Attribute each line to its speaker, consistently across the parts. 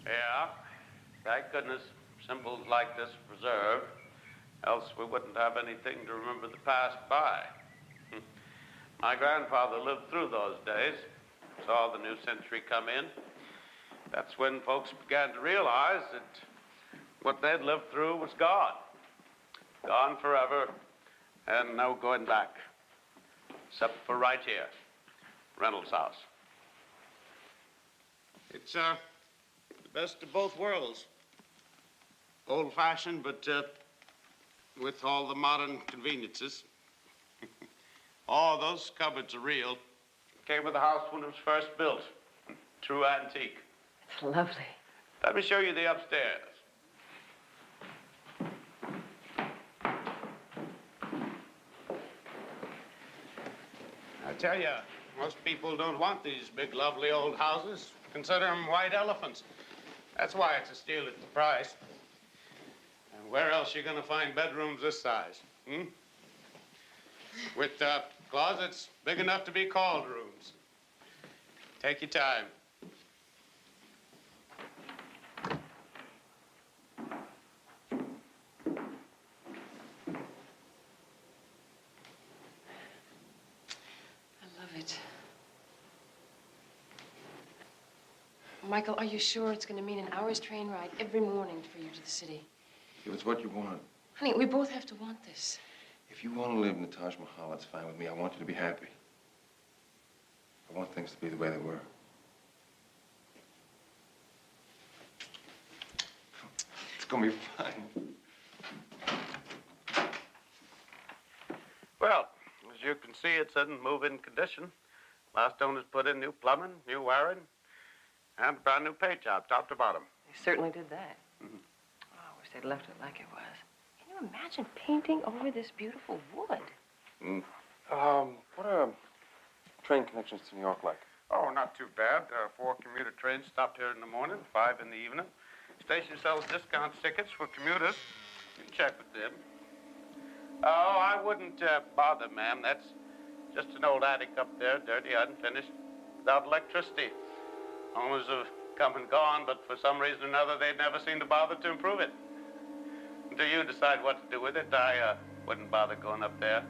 Speaker 1: Yeah, thank goodness symbols like this preserved, else we wouldn't have anything to remember the past by. My grandfather lived through those days, saw the new century come in. That's when folks began to realize that what they'd lived through was gone. Gone forever, and no going back. Except for right here, Reynolds' house. It's, the best of both worlds. Old-fashioned, but with all the modern conveniences. Oh, those cupboards are real. Came with the house when it was first built. True antique.
Speaker 2: It's lovely.
Speaker 1: Let me show you the upstairs. I tell you, most people don't want these big, lovely old houses. Consider them white elephants. That's why it's a steal at the price. And where else are you going to find bedrooms this size? With closets big enough to be called rooms. Take your time.
Speaker 2: I love it. Michael, are you sure it's going to mean an hour's train ride every morning for you to the city?
Speaker 3: If it's what you want.
Speaker 2: Honey, we both have to want this.
Speaker 3: If you want to live in the Taj Mahal, that's fine with me. I want you to be happy. I want things to be the way they were. It's gonna be fine.
Speaker 1: Well, as you can see, it's in move-in condition. Last owners put in new plumbing, new wiring, and a brand new paint job, top to bottom.
Speaker 2: They certainly did that. Mm-hmm. Oh, I wish they'd left it like it was. Can you imagine painting over this beautiful wood?
Speaker 3: What are train connections to New York like?
Speaker 1: Oh, not too bad. 4 commuter trains stopped here in the morning, 5 in the evening. Station sells discount tickets for commuters. You can check with them. Oh, I wouldn't bother, ma'am. That's just an old attic up there, dirty, unfinished, without electricity. Owners have come and gone, but for some reason or another, they'd never seem to bother to improve it. Until you decide what to do with it, I wouldn't bother going up there.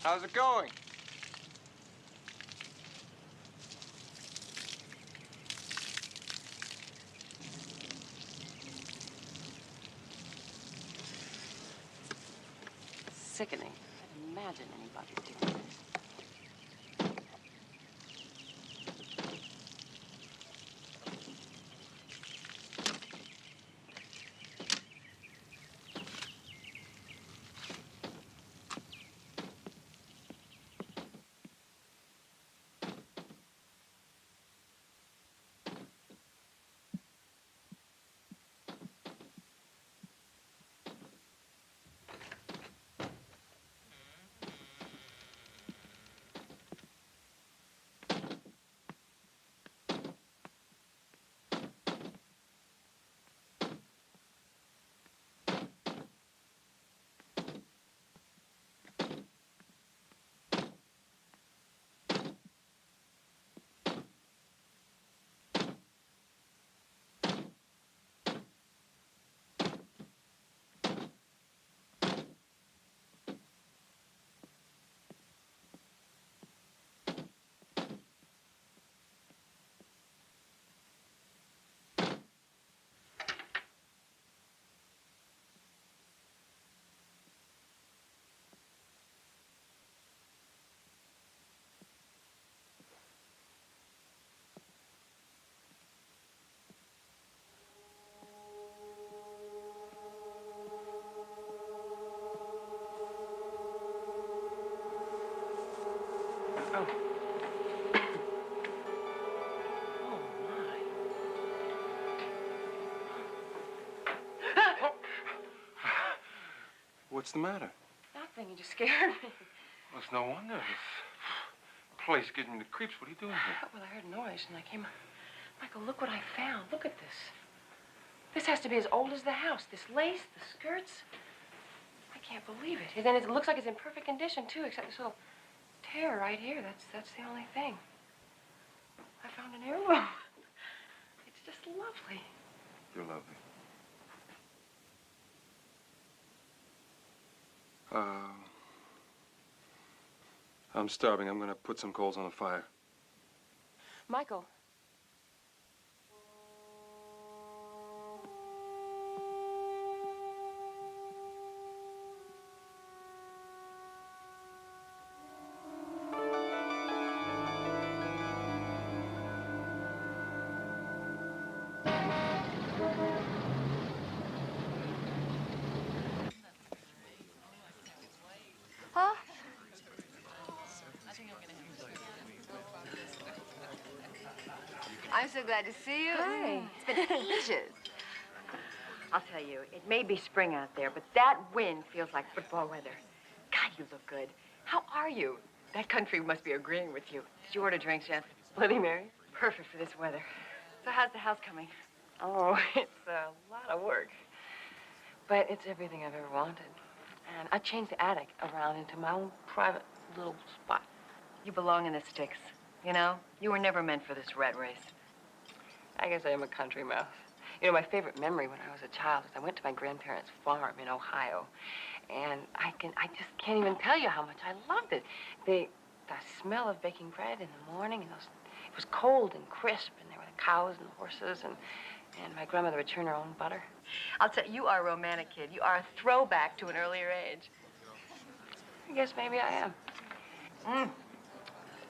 Speaker 3: How's it going?
Speaker 2: Sickening. I'd imagine anybody doing this. Oh. Oh, my.
Speaker 3: What's the matter?
Speaker 2: Nothing. You just scared me.
Speaker 3: Well, it's no wonder. This place gives me the creeps. What are you doing here?
Speaker 2: Well, I heard a noise, and I came... Michael, look what I found. Look at this. This has to be as old as the house. This lace, the skirts. I can't believe it. And then it looks like it's in perfect condition, too, except this little tear right here. That's the only thing. I found an heirloom. It's just lovely.
Speaker 3: You're lovely. I'm starving. I'm gonna put some coals on the fire.
Speaker 2: Michael. Huh?
Speaker 4: I'm so glad to see you.
Speaker 2: Hi.
Speaker 4: It's been ages.
Speaker 2: I'll tell you, it may be spring out there, but that wind feels like football weather. God, you look good. How are you? That country must be agreeing with you. Did you order drinks yet? Bloody Mary? Perfect for this weather. So how's the house coming? Oh, it's a lot of work. But it's everything I've ever wanted. And I changed the attic around into my own private little spot.
Speaker 4: You belong in the sticks. You know, you were never meant for this rat race.
Speaker 2: I guess I am a country mouse. You know, my favorite memory when I was a child is I went to my grandparents' farm in Ohio. And I just can't even tell you how much I loved it. The smell of baking bread in the morning, and it was cold and crisp, and there were the cows and the horses, and my grandmother would churn her own butter.
Speaker 4: I'll tell you, you are a romantic kid. You are a throwback to an earlier age.
Speaker 2: I guess maybe I am.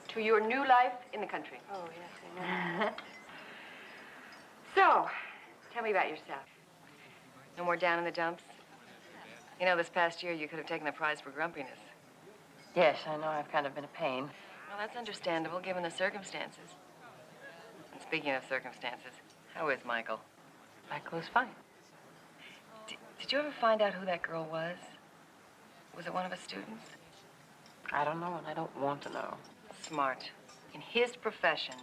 Speaker 4: To your new life in the country.
Speaker 2: Oh, yes, I know.
Speaker 4: So, tell me about yourself. No more down in the dumps? You know, this past year, you could have taken the prize for grumpiness.
Speaker 2: Yes, I know I've kind of been a pain.
Speaker 4: Well, that's understandable, given the circumstances. And speaking of circumstances, how is Michael?
Speaker 2: Michael is fine.
Speaker 4: Did you ever find out who that girl was? Was it one of his students?
Speaker 2: I don't know, and I don't want to know.
Speaker 4: Smart. In his profession,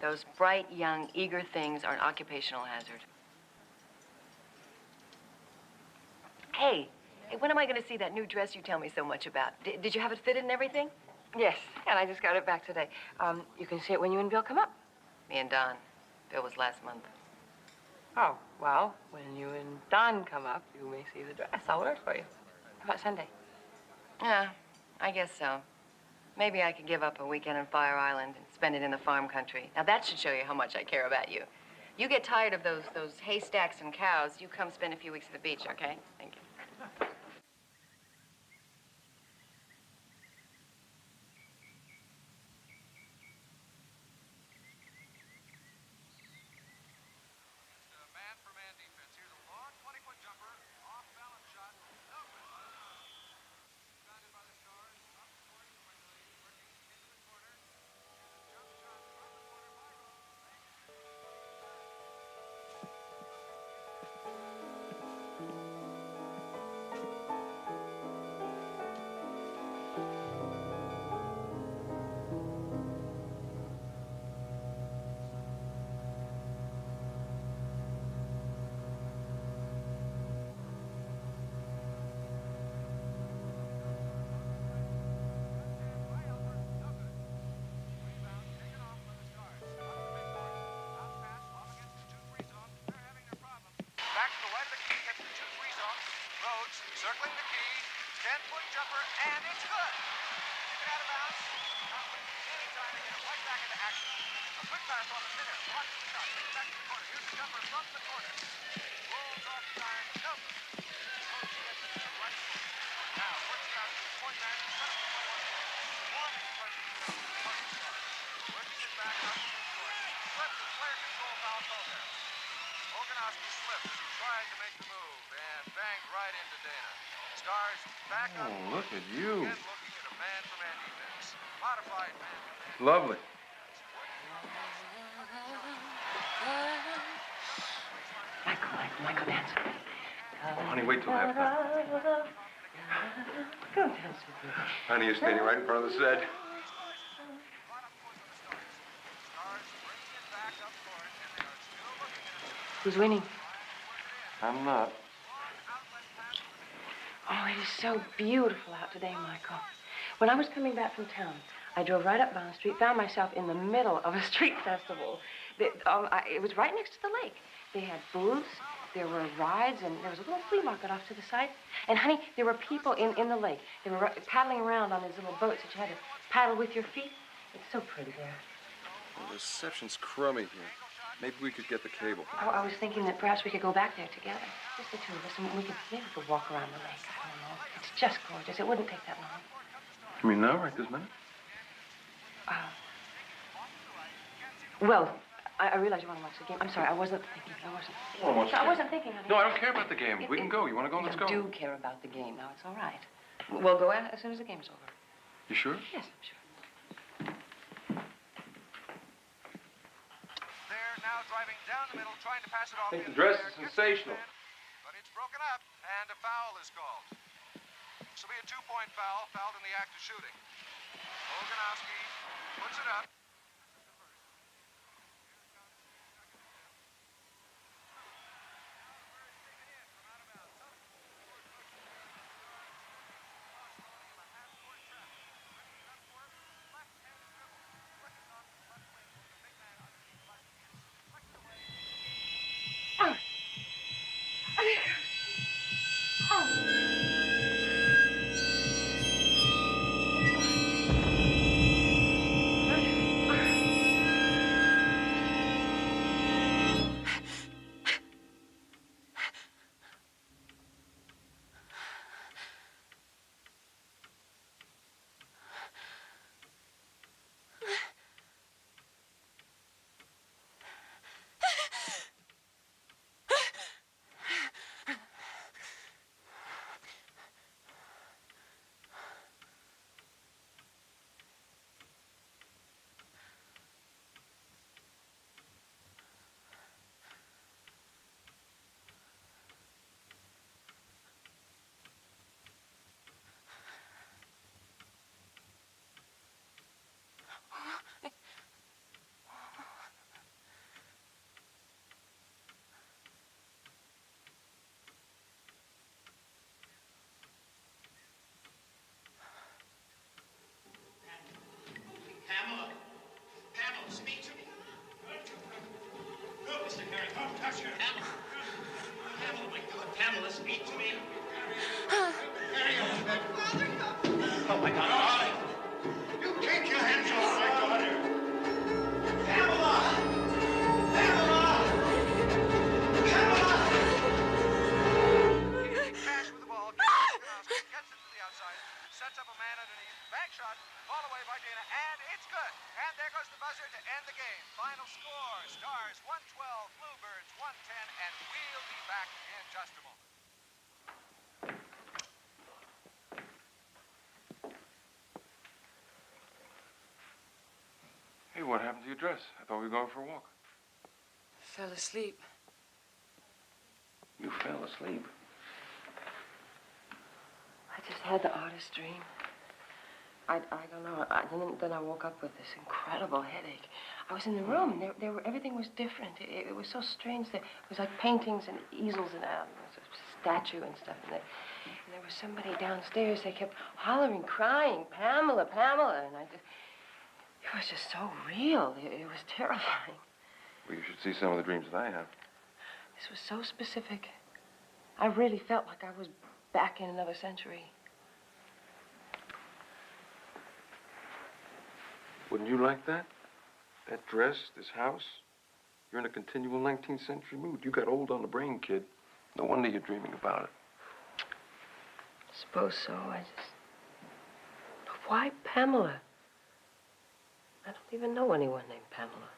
Speaker 4: those bright, young, eager things are an occupational hazard. Hey, when am I going to see that new dress you tell me so much about? Did you have it fitted and everything?
Speaker 2: Yes, and I just got it back today. You can see it when you and Bill come up.
Speaker 4: Me and Don. Bill was last month.
Speaker 2: Oh, well, when you and Don come up, you may see the dress. I'll wear it for you. How about Sunday?
Speaker 4: Yeah, I guess so.
Speaker 2: Maybe I could give up a weekend on Fire Island and spend it in the farm country. Now, that should show you how much I care about you. You get tired of those haystacks and cows, you come spend a few weeks at the beach, okay? Thank you.
Speaker 5: Circling the key, 10-foot jumper, and it's good. Kick it out of bounds. Anytime to get it right back into action. A quick pass off the center. Watch the shot. Kick it back to the corner. Here's the jumper from the corner. Rolls off the iron. Nope. Coach gets it to the right foot. Now, works out to the point man. Set up the play once more. One expression to the point start. Working it back out to the court. Slips the player control foul call there. Logan slipped as he tried to make the move and banged right into Dana. Stars back on.
Speaker 3: Oh, look at you.
Speaker 5: Again looking at a man-for-man defense. Modified man-for-man.
Speaker 3: Lovely.
Speaker 2: Michael, dance.
Speaker 3: Oh, honey, wait till halftime.
Speaker 2: Go dance with me.
Speaker 3: Honey, you're standing right in front of the set.
Speaker 2: Who's winning?
Speaker 3: I'm not.
Speaker 2: Oh, it is so beautiful out today, Michael. When I was coming back from town, I drove right up Bond Street, found myself in the middle of a street festival. It was right next to the lake. They had booths, there were rides, and there was a little flea market off to the side. And, honey, there were people in the lake. They were paddling around on these little boats that you had to paddle with your feet. It's so pretty there.
Speaker 3: The reception's crummy here. Maybe we could get the cable.
Speaker 2: I was thinking that perhaps we could go back there together. Just the two of us, and maybe we could walk around the lake. I don't know. It's just gorgeous. It wouldn't take that long.
Speaker 3: You mean now, right this minute?
Speaker 2: Well, I realize you want to watch the game. I'm sorry, I wasn't thinking. I wasn't thinking, honey.
Speaker 3: No, I don't care about the game. We can go. You want to go? Let's go.
Speaker 2: You do care about the game. Now, it's all right. We'll go out as soon as the game's over.
Speaker 3: You sure?
Speaker 2: Yes, I'm sure.
Speaker 5: They're now driving down the middle, trying to pass it off.
Speaker 3: I think the dress is sensational.
Speaker 5: But it's broken up, and a foul is called. This will be a 2-point foul, fouled in the act of shooting. Loganowski puts it up.
Speaker 6: Pamela, speak to me. No, Mr. Harry, don't touch her. Pamela, my God, Pamela, speak to me. Harry, oh my God, all right. You
Speaker 5: stars 112, Bluebirds 110, and we'll be back in just a moment.
Speaker 3: Hey, what happened to your dress? I thought we were going for a walk.
Speaker 4: Fell asleep.
Speaker 3: You fell asleep.
Speaker 4: I just had the oddest dream. I don't know. Then I woke up with this incredible headache. I was in the room. Everything was different. It was so strange. It was like paintings and easels and a statue and stuff. And there was somebody downstairs. They kept hollering, crying, Pamela, Pamela. And it was just so real. It was terrifying.
Speaker 3: Well, you should see some of the dreams that I have.
Speaker 4: This was so specific. I really felt like I was back in another century.
Speaker 3: Wouldn't you like that? That dress, this house? You're in a continual 19th century mood. You got old on the brain, kid. No wonder you're dreaming about it.
Speaker 4: Suppose so. Why Pamela? I don't even know anyone named Pamela.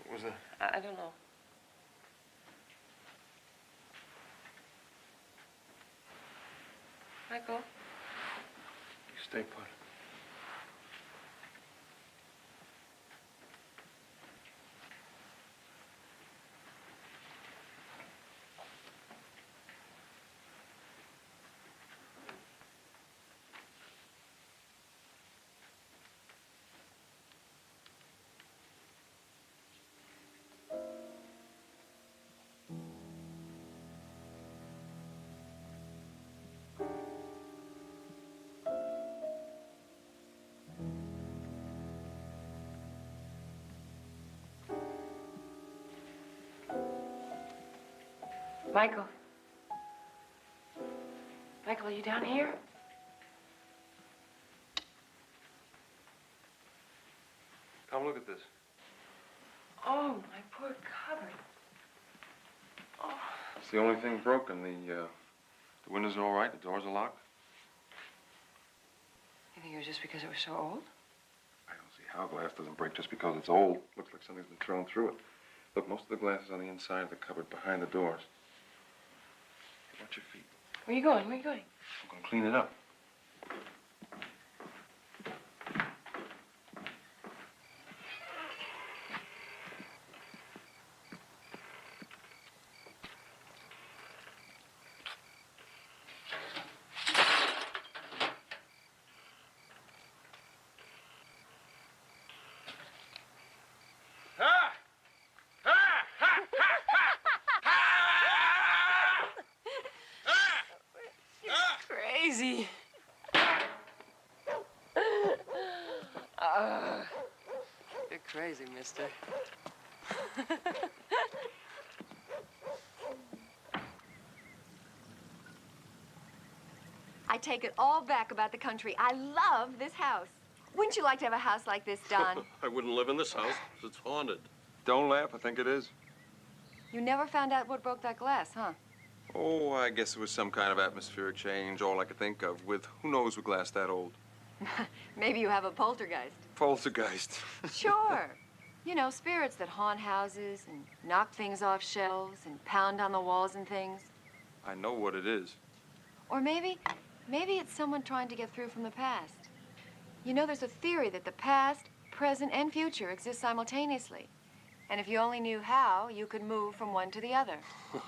Speaker 3: What was that?
Speaker 4: I don't know. Michael?
Speaker 3: You stay put.
Speaker 4: Michael? Michael, are you down here?
Speaker 3: Come look at this.
Speaker 4: Oh, my poor cupboard. Oh.
Speaker 3: It's the only thing broken. The windows are all right. The doors are locked.
Speaker 4: You think it was just because it was so old?
Speaker 3: I don't see how glass doesn't break just because it's old. Looks like something's been thrown through it. Look, most of the glass is on the inside of the cupboard behind the doors. Hey, watch your feet.
Speaker 4: Where are you going? Where are you going?
Speaker 3: I'm going to clean it up.
Speaker 4: Crazy. You're crazy, mister.
Speaker 2: I take it all back about the country. I love this house. Wouldn't you like to have a house like this, Don?
Speaker 7: I wouldn't live in this house. It's haunted.
Speaker 3: Don't laugh. I think it is.
Speaker 2: You never found out what broke that glass, huh?
Speaker 3: Oh, I guess it was some kind of atmospheric change, all I could think of, with who knows with glass that old.
Speaker 2: Maybe you have a poltergeist.
Speaker 3: Poltergeist.
Speaker 2: Sure. You know, spirits that haunt houses and knock things off shelves and pound on the walls and things.
Speaker 3: I know what it is.
Speaker 2: Or maybe it's someone trying to get through from the past. You know, there's a theory that the past, present, and future exist simultaneously. And if you only knew how, you could move from one to the other.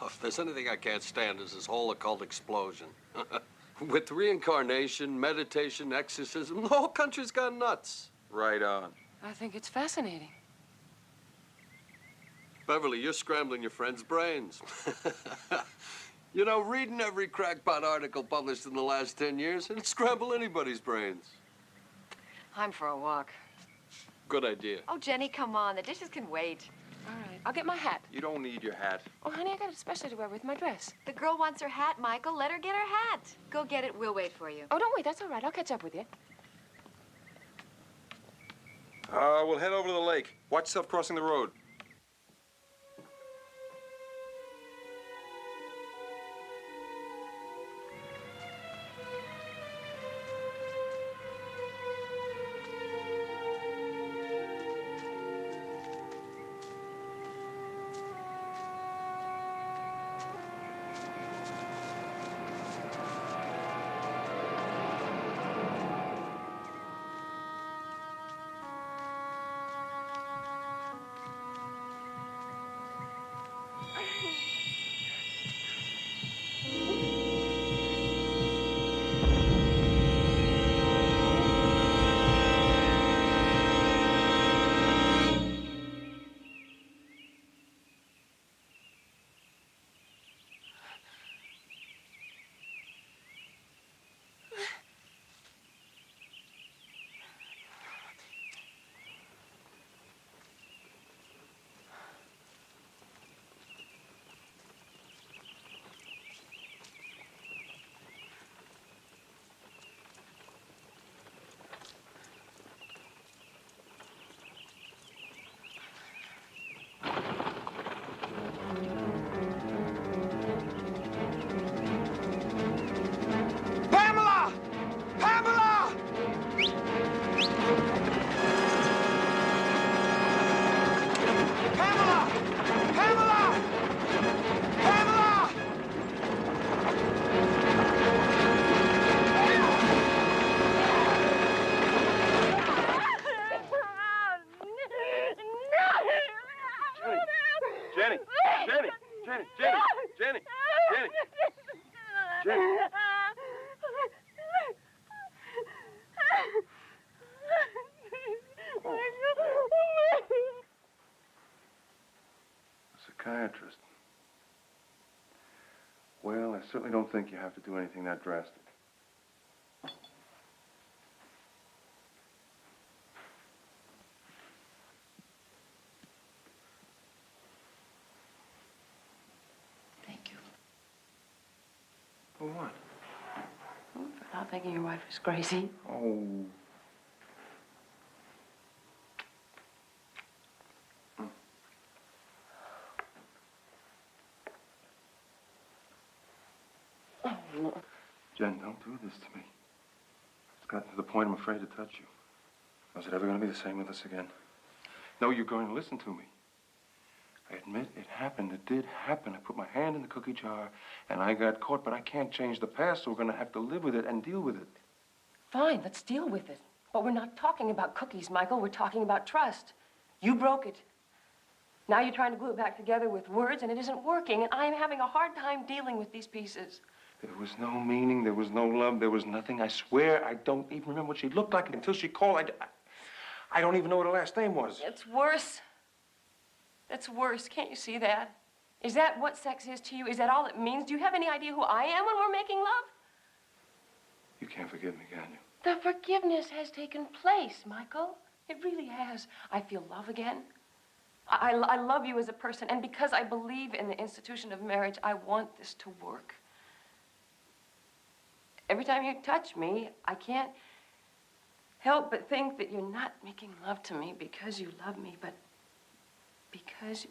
Speaker 7: If there's anything I can't stand, is this whole occult explosion. With reincarnation, meditation, exorcism, the whole country's gone nuts.
Speaker 3: Right on.
Speaker 4: I think it's fascinating.
Speaker 7: Beverly, you're scrambling your friend's brains. You know, reading every crackpot article published in the last 10 years, it'd scramble anybody's brains.
Speaker 2: I'm for a walk.
Speaker 7: Good idea.
Speaker 2: Oh, Jenny, come on. The dishes can wait.
Speaker 4: All right, I'll get my hat.
Speaker 3: You don't need your hat.
Speaker 4: Oh, honey, I got it especially to wear with my dress.
Speaker 2: The girl wants her hat, Michael. Let her get her hat. Go get it. We'll wait for you.
Speaker 4: Oh, don't wait. That's all right. I'll catch up with you.
Speaker 3: We'll head over to the lake. Watch yourself crossing the road. Jennie! A psychiatrist. Well, I certainly don't think you have to do anything that drastic.
Speaker 4: Thank you.
Speaker 3: For what?
Speaker 4: For not thinking your wife is crazy.
Speaker 3: Oh.
Speaker 4: Oh, no.
Speaker 3: Jen, don't do this to me. It's gotten to the point I'm afraid to touch you. Is it ever going to be the same with us again? No, you're going to listen to me. I admit it happened. It did happen. I put my hand in the cookie jar, and I got caught, but I can't change the past, so we're going to have to live with it and deal with it.
Speaker 4: Fine, let's deal with it. But we're not talking about cookies, Michael. We're talking about trust. You broke it. Now you're trying to glue it back together with words, and it isn't working, and I'm having a hard time dealing with these pieces.
Speaker 3: There was no meaning, there was no love, there was nothing. I swear I don't even remember what she looked like until she called. I don't even know what her last name was.
Speaker 4: It's worse. It's worse. Can't you see that? Is that what sex is to you? Is that all it means? Do you have any idea who I am when we're making love?
Speaker 3: You can't forgive me, can you?
Speaker 4: The forgiveness has taken place, Michael. It really has. I feel love again. I love you as a person, and because I believe in the institution of marriage, I want this to work. Every time you touch me, I can't help but think that you're not making love to me because you love me, but because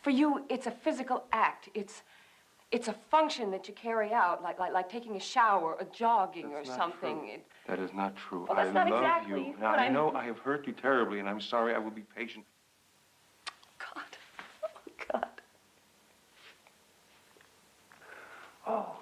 Speaker 4: for you, it's a physical act. It's a function that you carry out, like taking a shower or jogging or something.
Speaker 3: That is not true.
Speaker 4: Well, that's not
Speaker 3: love
Speaker 4: exactly
Speaker 3: you. Now,
Speaker 4: what
Speaker 3: I know I have hurt you terribly, and I'm sorry. I will be patient.
Speaker 4: God. Oh, God.
Speaker 3: Oh.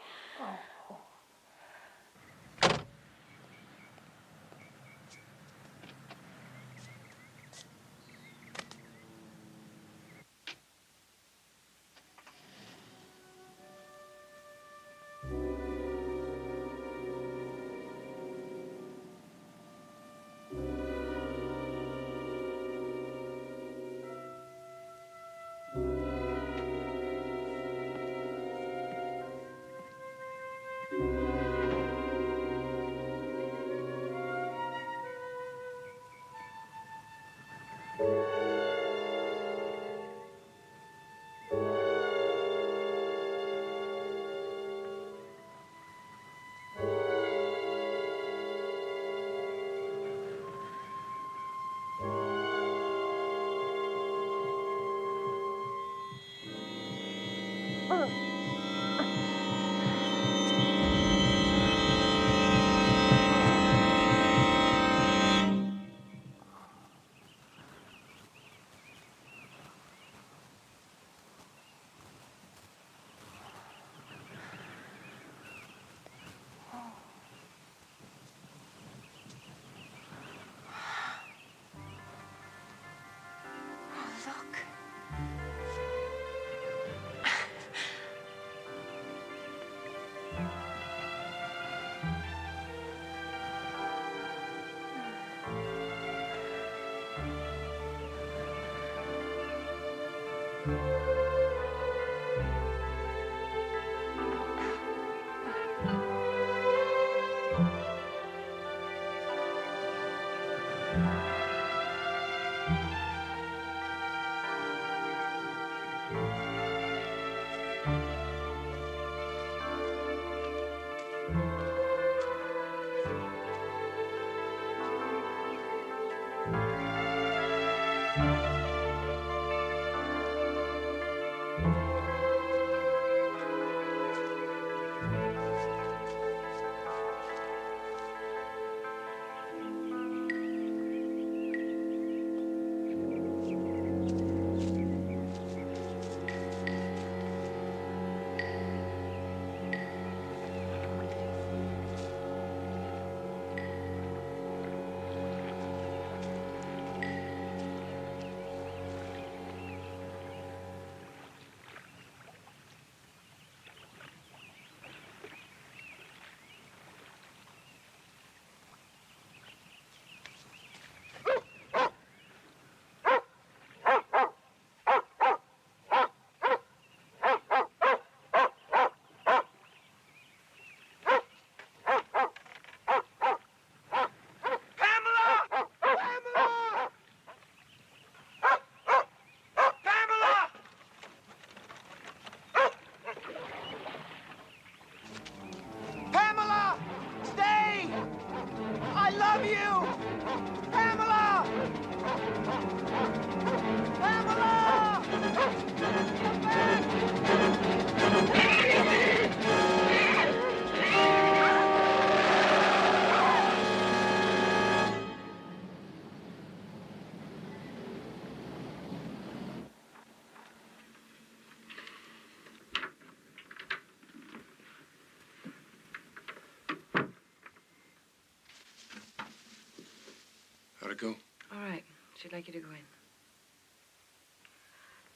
Speaker 3: How'd it go?
Speaker 4: All right. She'd like you to go in.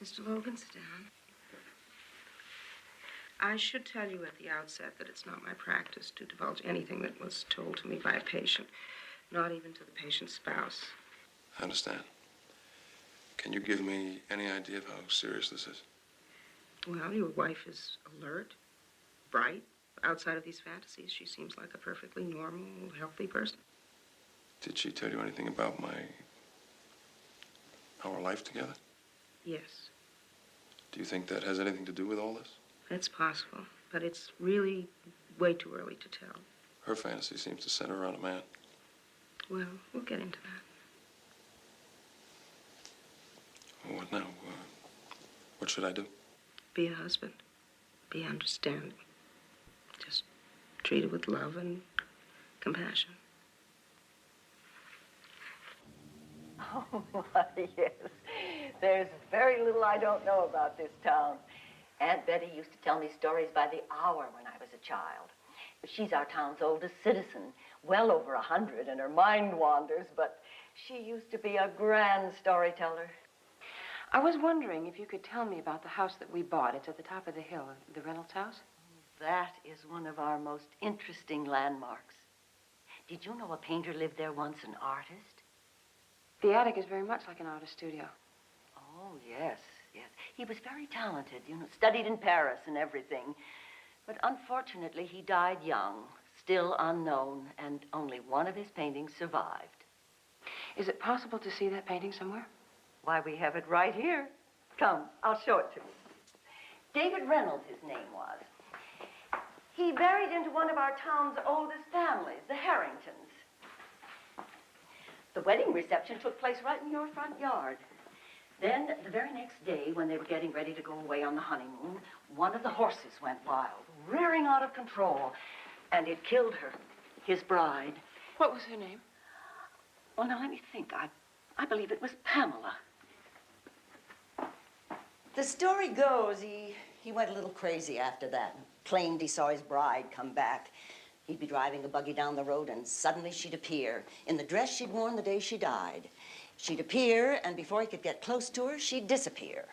Speaker 4: Mr. Logan, sit down. I should tell you at the outset that it's not my practice to divulge anything that was told to me by a patient, not even to the patient's spouse.
Speaker 3: I understand. Can you give me any idea of how serious this is?
Speaker 4: Well, your wife is alert, bright. Outside of these fantasies, she seems like a perfectly normal, healthy person.
Speaker 3: Did she tell you anything about our life together?
Speaker 4: Yes.
Speaker 3: Do you think that has anything to do with all this?
Speaker 4: That's possible, but it's really way too early to tell.
Speaker 3: Her fantasy seems to center around a man.
Speaker 4: Well, we'll get into that.
Speaker 3: Well, what now? What should I do?
Speaker 4: Be a husband. Be understanding. Just treat her with love and compassion.
Speaker 2: Oh, yes. There's very little I don't know about this town. Aunt Betty used to tell me stories by the hour when I was a child. She's our town's oldest citizen, well over 100, and her mind wanders, but she used to be a grand storyteller.
Speaker 4: I was wondering if you could tell me about the house that we bought. It's at the top of the hill, the Reynolds house.
Speaker 2: That is one of our most interesting landmarks. Did you know a painter lived there once, an artist?
Speaker 4: The attic is very much like an artist studio.
Speaker 2: Oh, yes, yes. He was very talented, studied in Paris and everything. But unfortunately, he died young, still unknown, and only one of his paintings survived.
Speaker 4: Is it possible to see that painting somewhere?
Speaker 2: Why, we have it right here. Come, I'll show it to you. David Reynolds, his name was. He married into one of our town's oldest families, the Harringtons. The wedding reception took place right in your front yard.
Speaker 8: Then, the very next day, when they were getting ready to go away on the honeymoon, one of the horses went wild, rearing out of control, and it killed her, his bride.
Speaker 4: What was her name?
Speaker 8: Well, now, let me think. I believe it was Pamela.
Speaker 9: The story goes, he went a little crazy after that. Claimed he saw his bride come back. He'd be driving a buggy down the road, and suddenly she'd appear in the dress she'd worn the day she died. She'd appear, and before he could get close to her, she'd disappear.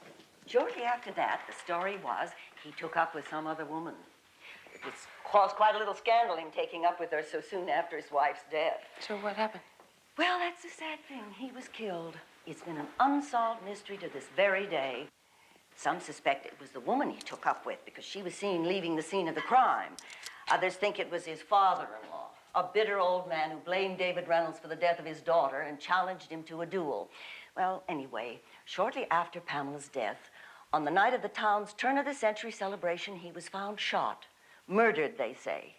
Speaker 8: Shortly after that, the story was he took up with some other woman. It was caused quite a little scandal, him taking up with her so soon after his wife's death.
Speaker 4: So what happened?
Speaker 8: Well, that's the sad thing. He was killed. It's been an unsolved mystery to this very day. Some suspect it was the woman he took up with because she was seen leaving the scene of the crime. Others think it was his father-in-law, a bitter old man who blamed David Reynolds for the death of his daughter and challenged him to a duel. Well, anyway, shortly after Pamela's death, on the night of the town's turn-of-the-century celebration, he was found shot. Murdered, they say.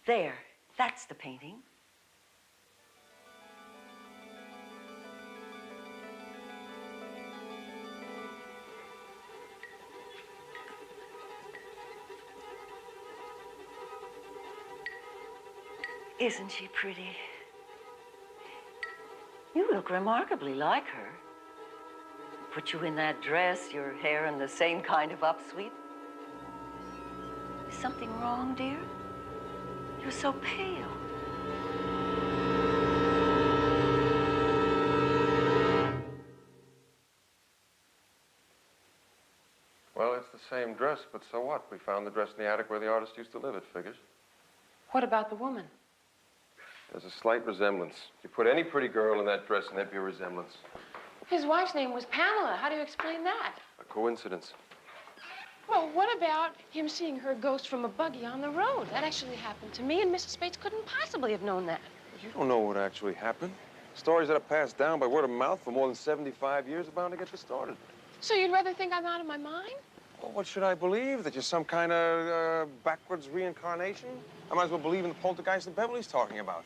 Speaker 8: There, that's the painting. Isn't she pretty? You look remarkably like her. Put you in that dress, your hair in the same kind of upsweep. Is something wrong, dear? You're so pale.
Speaker 3: Well, it's the same dress, but so what? We found the dress in the attic where the artist used to live, it figures.
Speaker 4: What about the woman?
Speaker 3: There's a slight resemblance. You put any pretty girl in that dress and there'd be a resemblance.
Speaker 4: His wife's name was Pamela. How do you explain that?
Speaker 3: A coincidence.
Speaker 4: Well, what about him seeing her ghost from a buggy on the road? That actually happened to me, and Mrs. Bates couldn't possibly have known that.
Speaker 3: You don't know what actually happened. Stories that are passed down by word of mouth for more than 75 years are bound to get distorted.
Speaker 4: So you'd rather think I'm out of my mind?
Speaker 3: Well, what should I believe? That you're some kind of backwards reincarnation? I might as well believe in the poltergeist that Beverly's talking about.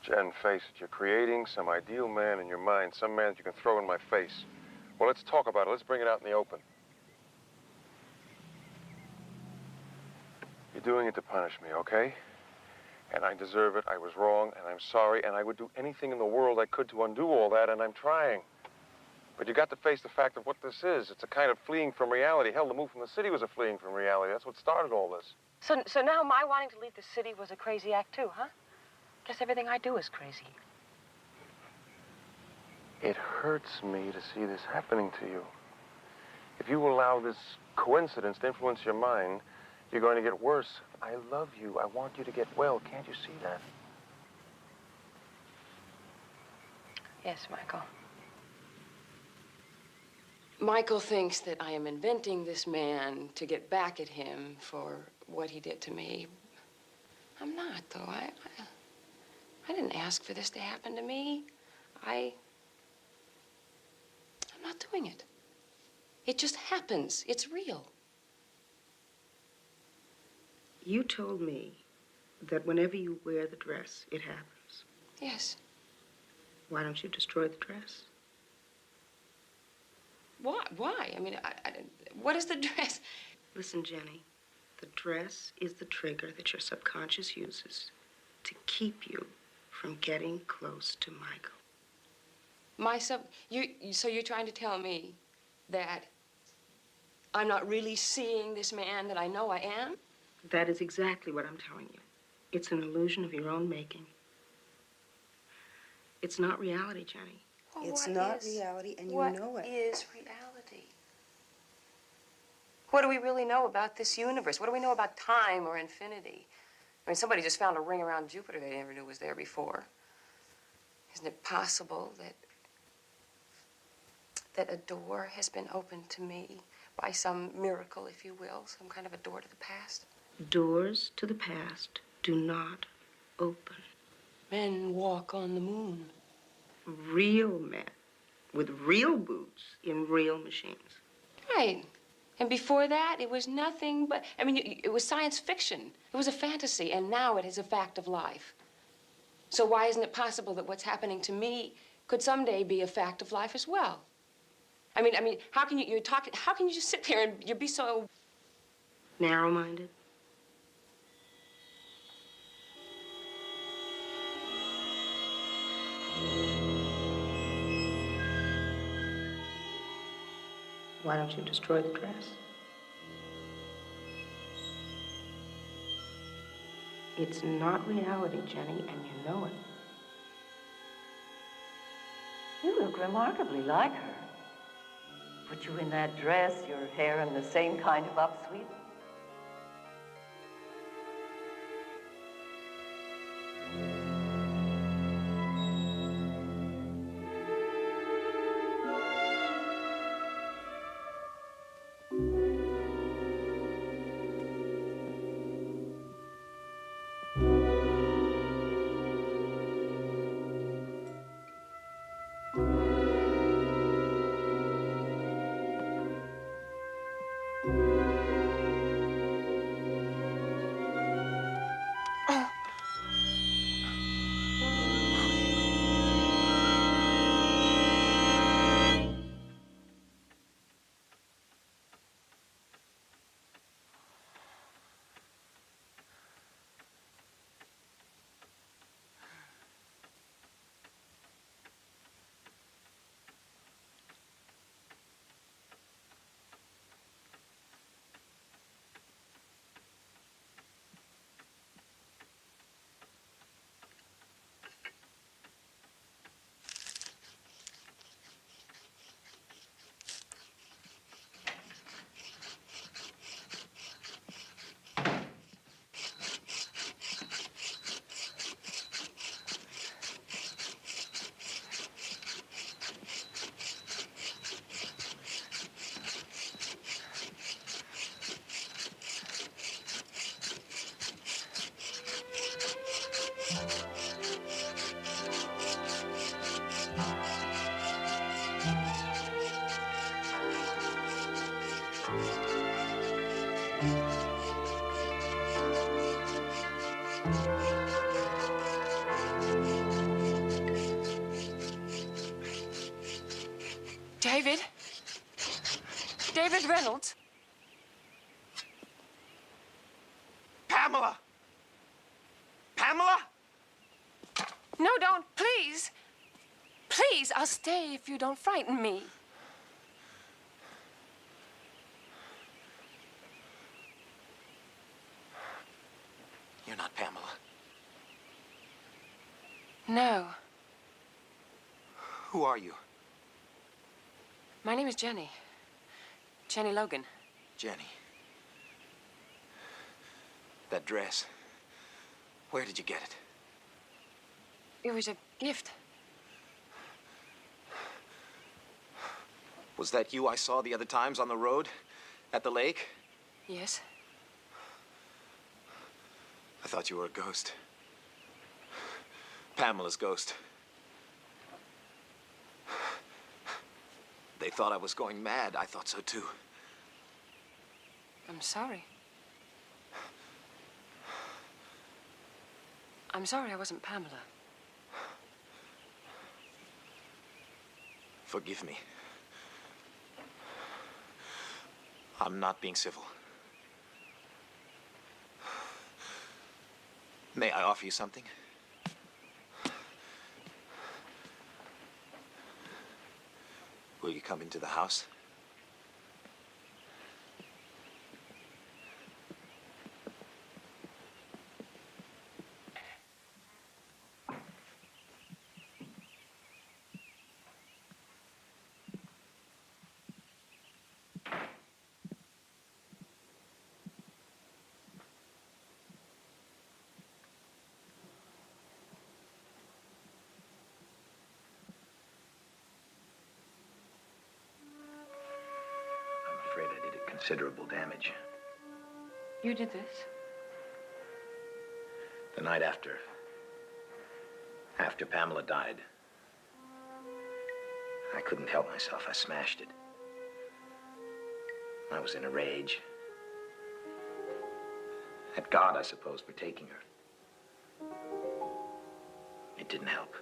Speaker 3: Jen, face it, you're creating some ideal man in your mind, some man that you can throw in my face. Well, let's talk about it. Let's bring it out in the open. You're doing it to punish me, okay? And I deserve it. I was wrong, and I'm sorry, and I would do anything in the world I could to undo all that, and I'm trying. But you got to face the fact of what this is. It's a kind of fleeing from reality. Hell, the move from the city was a fleeing from reality. That's what started all this.
Speaker 4: So now my wanting to leave the city was a crazy act too, huh? Guess everything I do is crazy.
Speaker 3: It hurts me to see this happening to you. If you allow this coincidence to influence your mind, you're going to get worse. I love you. I want you to get well. Can't you see that?
Speaker 4: Yes, Michael. Michael thinks that I am inventing this man to get back at him for what he did to me. I'm not, though. I didn't ask for this to happen to me. I'm not doing it. It just happens. It's real.
Speaker 10: You told me that whenever you wear the dress, it happens.
Speaker 4: Yes.
Speaker 10: Why don't you destroy the dress?
Speaker 4: Why? I mean, what is the dress?
Speaker 10: Listen, Jenny, the dress is the trigger that your subconscious uses to keep you from getting close to Michael.
Speaker 4: So you're trying to tell me that I'm not really seeing this man that I know I am?
Speaker 10: That is exactly what I'm telling you. It's an illusion of your own making. It's not reality, Jenny.
Speaker 4: Well,
Speaker 9: It's not reality, and you know it.
Speaker 4: What is reality? What do we really know about this universe? What do we know about time or infinity? I mean, somebody just found a ring around Jupiter they never knew was there before. Isn't it possible that a door has been opened to me by some miracle, if you will, some kind of a door to the past?
Speaker 10: Doors to the past do not open.
Speaker 4: Men walk on the moon.
Speaker 10: Real men with real boots in real machines.
Speaker 11: Right. And before that, it was nothing but, I mean, it was science fiction. It was a fantasy, and now it is a fact of life. So why isn't it possible that what's happening to me could someday be a fact of life as well? I mean, how can how can you just sit there and you be so
Speaker 10: Narrow-minded. Why don't you destroy the dress? It's not reality, Jenny, and you know it.
Speaker 8: You look remarkably like her. Put you in that dress, your hair in the same kind of upsweep.
Speaker 11: David? David Reynolds?
Speaker 5: Pamela! Pamela?
Speaker 11: No, don't, please. Please, I'll stay if you don't frighten me.
Speaker 5: You're not Pamela.
Speaker 11: No.
Speaker 5: Who are you?
Speaker 11: My name is Jennie. Jennie Logan.
Speaker 5: Jennie. That dress. Where did you get it?
Speaker 11: It was a gift.
Speaker 5: Was that you I saw the other times on the road? At the lake?
Speaker 11: Yes.
Speaker 5: I thought you were a ghost. Pamela's ghost. They thought I was going mad. I thought so too.
Speaker 11: I'm sorry. I'm sorry I wasn't Pamela.
Speaker 5: Forgive me. I'm not being civil. May I offer you something? Will you come into the house?
Speaker 12: I'm afraid I did considerable damage.
Speaker 11: You did this?
Speaker 12: The night after Pamela died, I couldn't help myself. I smashed it. I was in a rage. At God, I suppose, for taking her. It didn't help.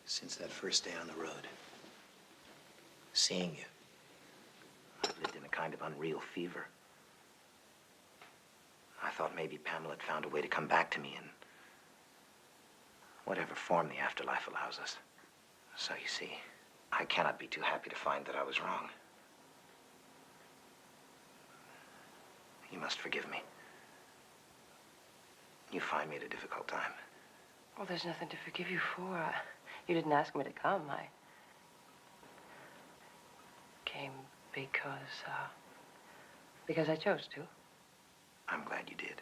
Speaker 12: Since that first day on the road, seeing you, I've lived in a kind of unreal fever. I thought maybe Pamela had found a way to come back to me in whatever form the afterlife allows us. So you see, I cannot be too happy to find that I was wrong. You must forgive me. You find me at a difficult time.
Speaker 4: Well, there's nothing to forgive you for. You didn't ask me to come. I came because I chose to.
Speaker 12: I'm glad you did.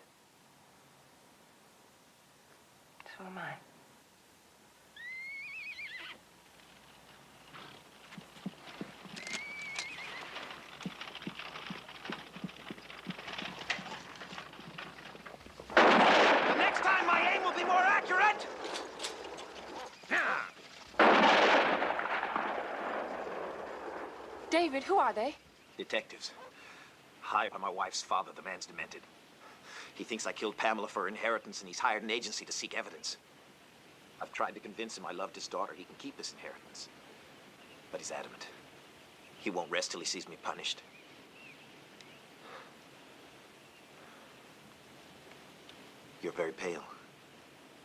Speaker 4: So am I.
Speaker 5: The next time my aim will be more accurate!
Speaker 11: David, who are they?
Speaker 12: Detectives. Hired by my wife's father. The man's demented. He thinks I killed Pamela for her inheritance, and he's hired an agency to seek evidence. I've tried to convince him I loved his daughter. He can keep his inheritance. But he's adamant. He won't rest till he sees me punished. You're very pale.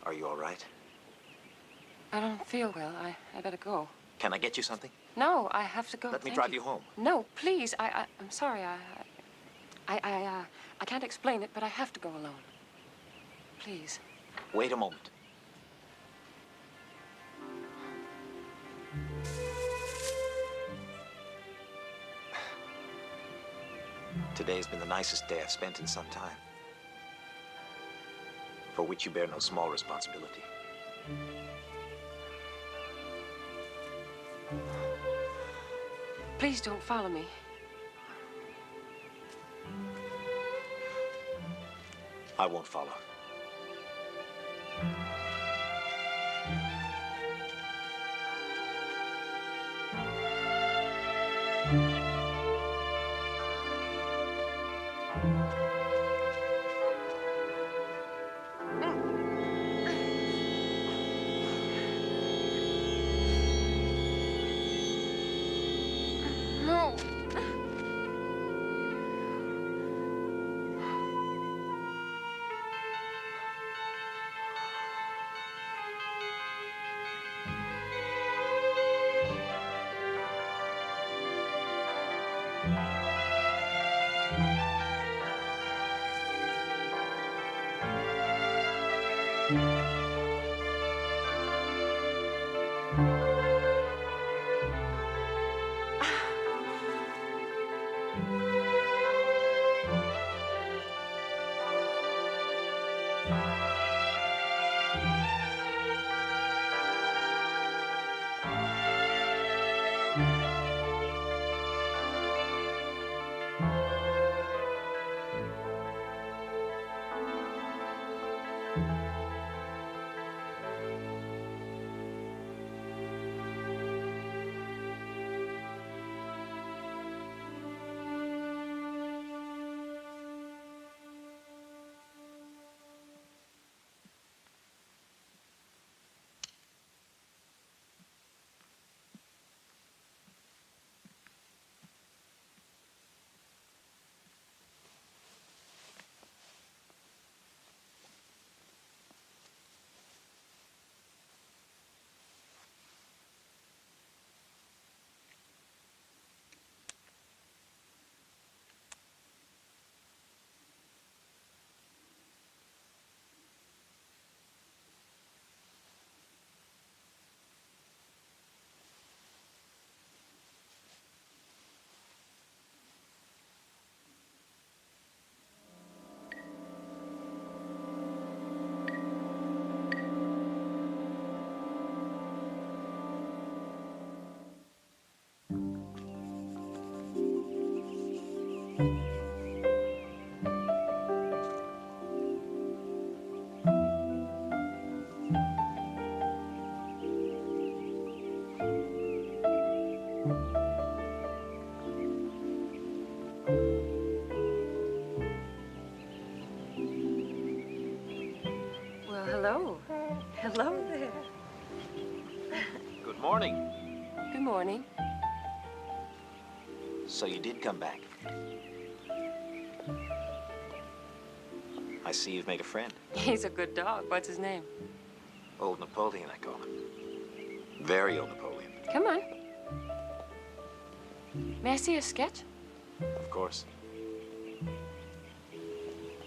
Speaker 12: Are you all right?
Speaker 11: I don't feel well. I better go.
Speaker 12: Can I get you something?
Speaker 11: No, I have to go.
Speaker 12: Let me
Speaker 11: Thank
Speaker 12: drive you home.
Speaker 11: No, please. I'm sorry. I can't explain it, but I have to go alone. Please.
Speaker 12: Wait a moment. Today's been the nicest day I've spent in some time, for which you bear no small responsibility.
Speaker 11: Please don't follow me.
Speaker 12: I won't follow.
Speaker 11: No.
Speaker 4: Well, hello. Hello there.
Speaker 12: Good morning.
Speaker 11: Good morning.
Speaker 12: So you did come back. I see you've made a friend.
Speaker 11: He's a good dog. What's his name?
Speaker 12: Old Napoleon, I call him. Very old Napoleon.
Speaker 11: Come on. May I see a sketch?
Speaker 12: Of course.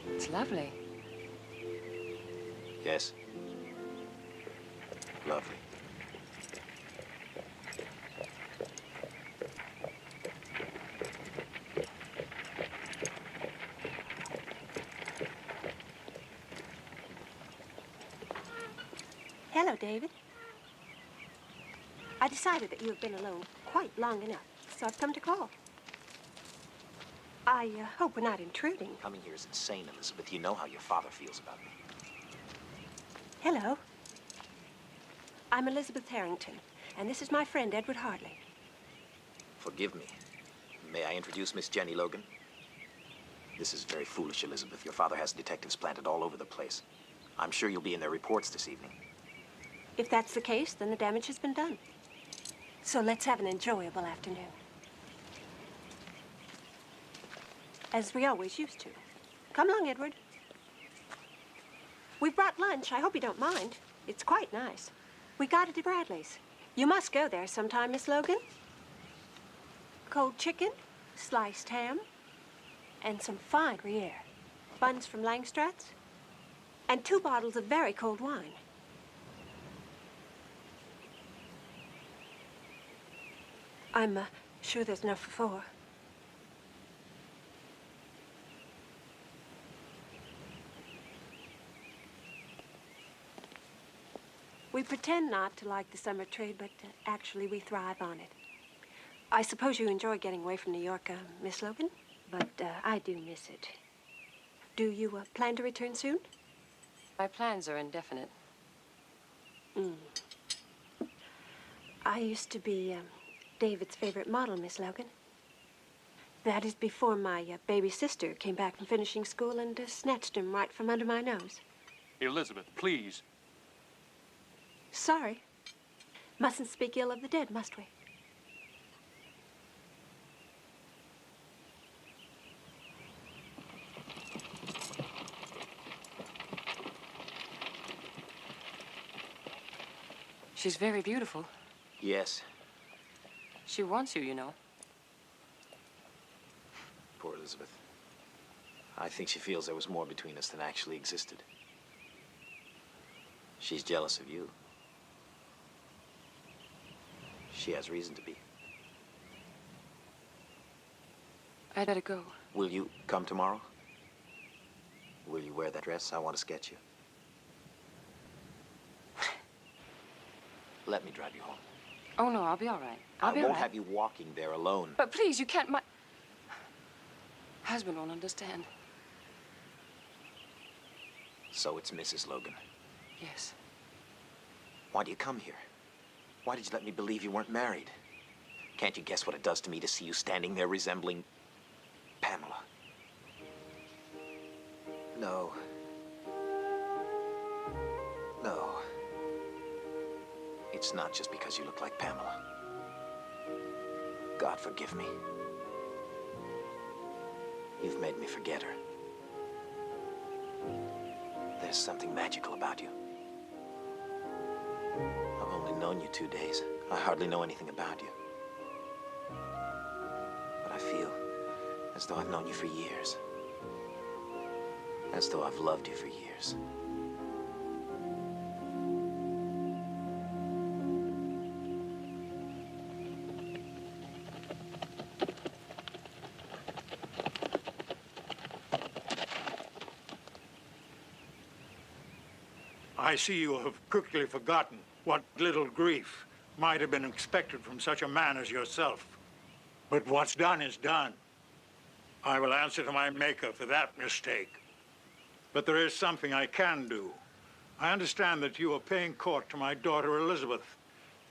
Speaker 11: It's lovely.
Speaker 12: Yes. Lovely.
Speaker 13: Hello, David. I decided that you have been alone quite long enough, so I've come to call. I hope we're not intruding.
Speaker 12: Coming here is insane, Elizabeth. You know how your father feels about me.
Speaker 13: Hello. I'm Elizabeth Harrington, and this is my friend, Edward Hartley.
Speaker 12: Forgive me. May I introduce Miss Jennie Logan? This is very foolish, Elizabeth. Your father has detectives planted all over the place. I'm sure you'll be in their reports this evening.
Speaker 13: If that's the case, then the damage has been done. So let's have an enjoyable afternoon. As we always used to. Come along, Edward. We brought lunch. I hope you don't mind. It's quite nice. We got it at Bradley's. You must go there sometime, Miss Logan. Cold chicken, sliced ham, and some fine Gruyere. Buns from Langstrad's, and 2 bottles of very cold wine. I'm sure there's enough for 4. We pretend not to like the summer trade, but actually we thrive on it. I suppose you enjoy getting away from New York, Miss Logan? But I do miss it. Do you plan to return soon?
Speaker 11: My plans are indefinite.
Speaker 13: I used to be David's favorite model, Miss Logan. That is before my baby sister came back from finishing school and snatched him right from under my nose.
Speaker 14: Elizabeth, please.
Speaker 13: Sorry. Mustn't speak ill of the dead, must we?
Speaker 11: She's very beautiful.
Speaker 12: Yes.
Speaker 11: She wants you, you know.
Speaker 12: Poor Elizabeth. I think she feels there was more between us than actually existed. She's jealous of you. She has reason to be.
Speaker 11: I'd better go.
Speaker 12: Will you come tomorrow? Will you wear that dress? I want to sketch you. Let me drive you home.
Speaker 11: Oh, no, I'll be all right.
Speaker 12: I
Speaker 11: I'll be all
Speaker 12: won't
Speaker 11: right.
Speaker 12: have you walking there alone.
Speaker 11: But please, you can't. My husband won't understand.
Speaker 12: So it's Mrs. Logan.
Speaker 11: Yes.
Speaker 12: Why do you come here? Why did you let me believe you weren't married? Can't you guess what it does to me to see you standing there resembling Pamela? No. No. It's not just because you look like Pamela. God forgive me. You've made me forget her. There's something magical about you. I've only known you 2 days. I hardly know anything about you. But I feel as though I've known you for years. As though I've loved you for years.
Speaker 15: I see you have quickly forgotten what little grief might have been expected from such a man as yourself. But what's done is done. I will answer to my maker for that mistake. But there is something I can do. I understand that you are paying court to my daughter Elizabeth.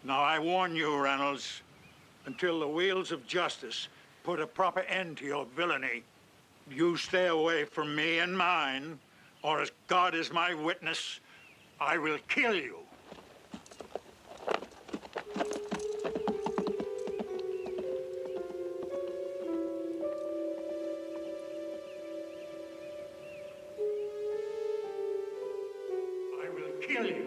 Speaker 15: Now, I warn you, Reynolds, until the wheels of justice put a proper end to your villainy, you stay away from me and mine, or as God is my witness, I will kill you. I will kill you.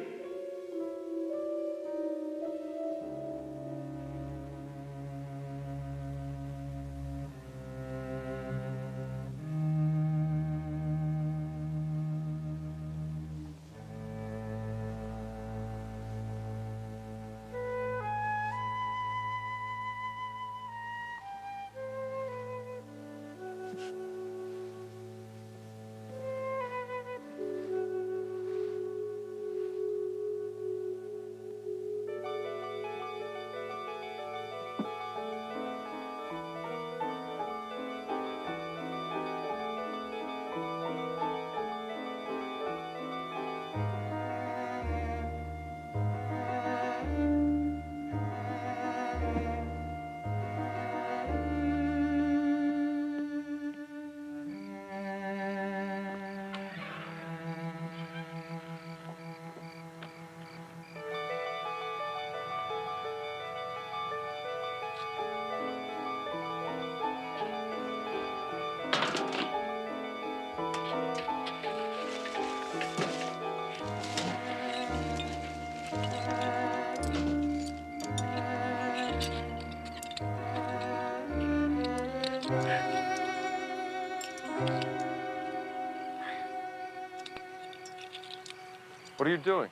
Speaker 3: What are you doing?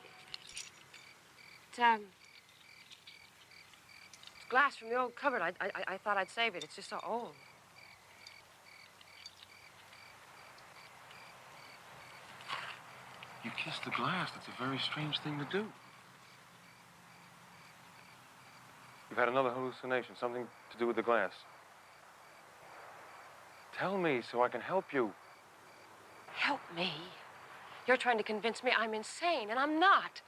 Speaker 2: It's glass from the old cupboard. I thought I'd save it. It's just so old.
Speaker 3: You kissed the glass. That's a very strange thing to do. You've had another hallucination, something to do with the glass. Tell me so I can help you.
Speaker 2: Help me? You're trying to convince me I'm insane, and I'm not.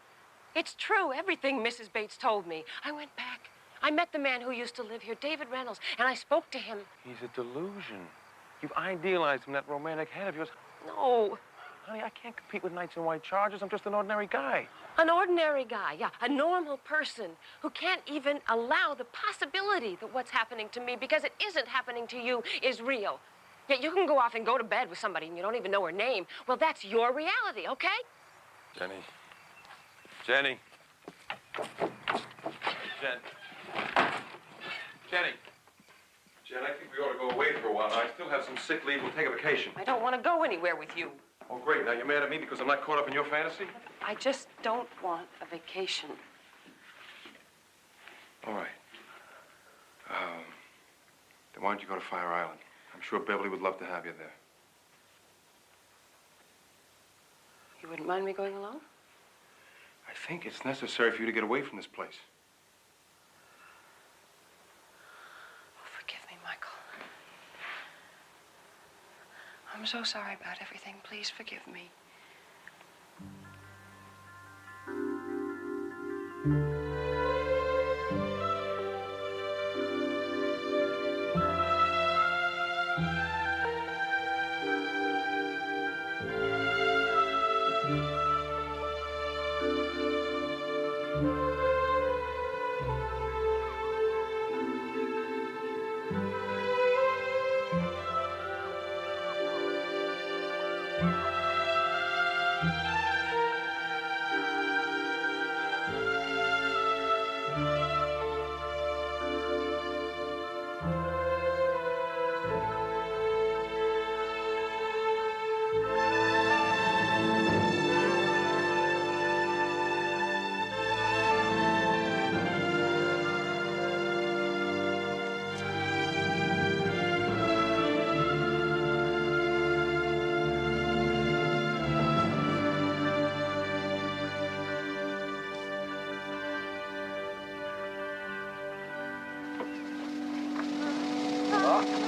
Speaker 2: It's true, everything Mrs. Bates told me. I went back. I met the man who used to live here, David Reynolds, and I spoke to him.
Speaker 3: He's a delusion. You've idealized him, that romantic head of yours.
Speaker 2: No.
Speaker 3: Honey, I can't compete with knights in white chargers. I'm just an ordinary guy.
Speaker 2: An ordinary guy, yeah, a normal person who can't even allow the possibility that what's happening to me, because it isn't happening to you, is real. Yet you can go off and go to bed with somebody and you don't even know her name. Well, that's your reality, okay?
Speaker 3: Jenny. Jenny. Jen. Jenny. Jen, I think we ought to go away for a while. I still have some sick leave. We'll take a vacation.
Speaker 2: I don't want to go anywhere with you.
Speaker 3: Oh, great. Now, you're mad at me because I'm not caught up in your fantasy?
Speaker 2: I just don't want a vacation.
Speaker 3: All right. Then why don't you go to Fire Island? I'm sure Beverly would love to have you there.
Speaker 2: You wouldn't mind me going alone?
Speaker 3: I think it's necessary for you to get away from this place.
Speaker 2: Oh, forgive me, Michael. I'm so sorry about everything. Please forgive me.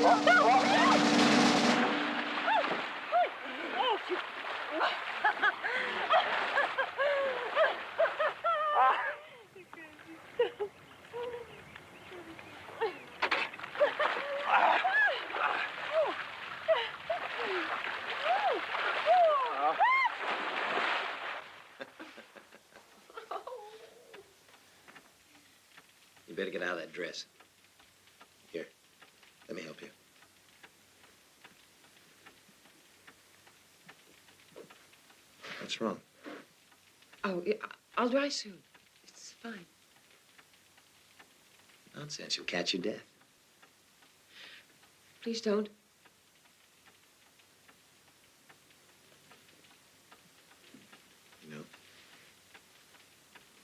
Speaker 5: No!
Speaker 12: You better get out of that dress. Here, let me help you. What's wrong?
Speaker 11: Oh, I'll dry soon. It's fine.
Speaker 12: Nonsense. You'll catch your death.
Speaker 11: Please don't.
Speaker 12: You know,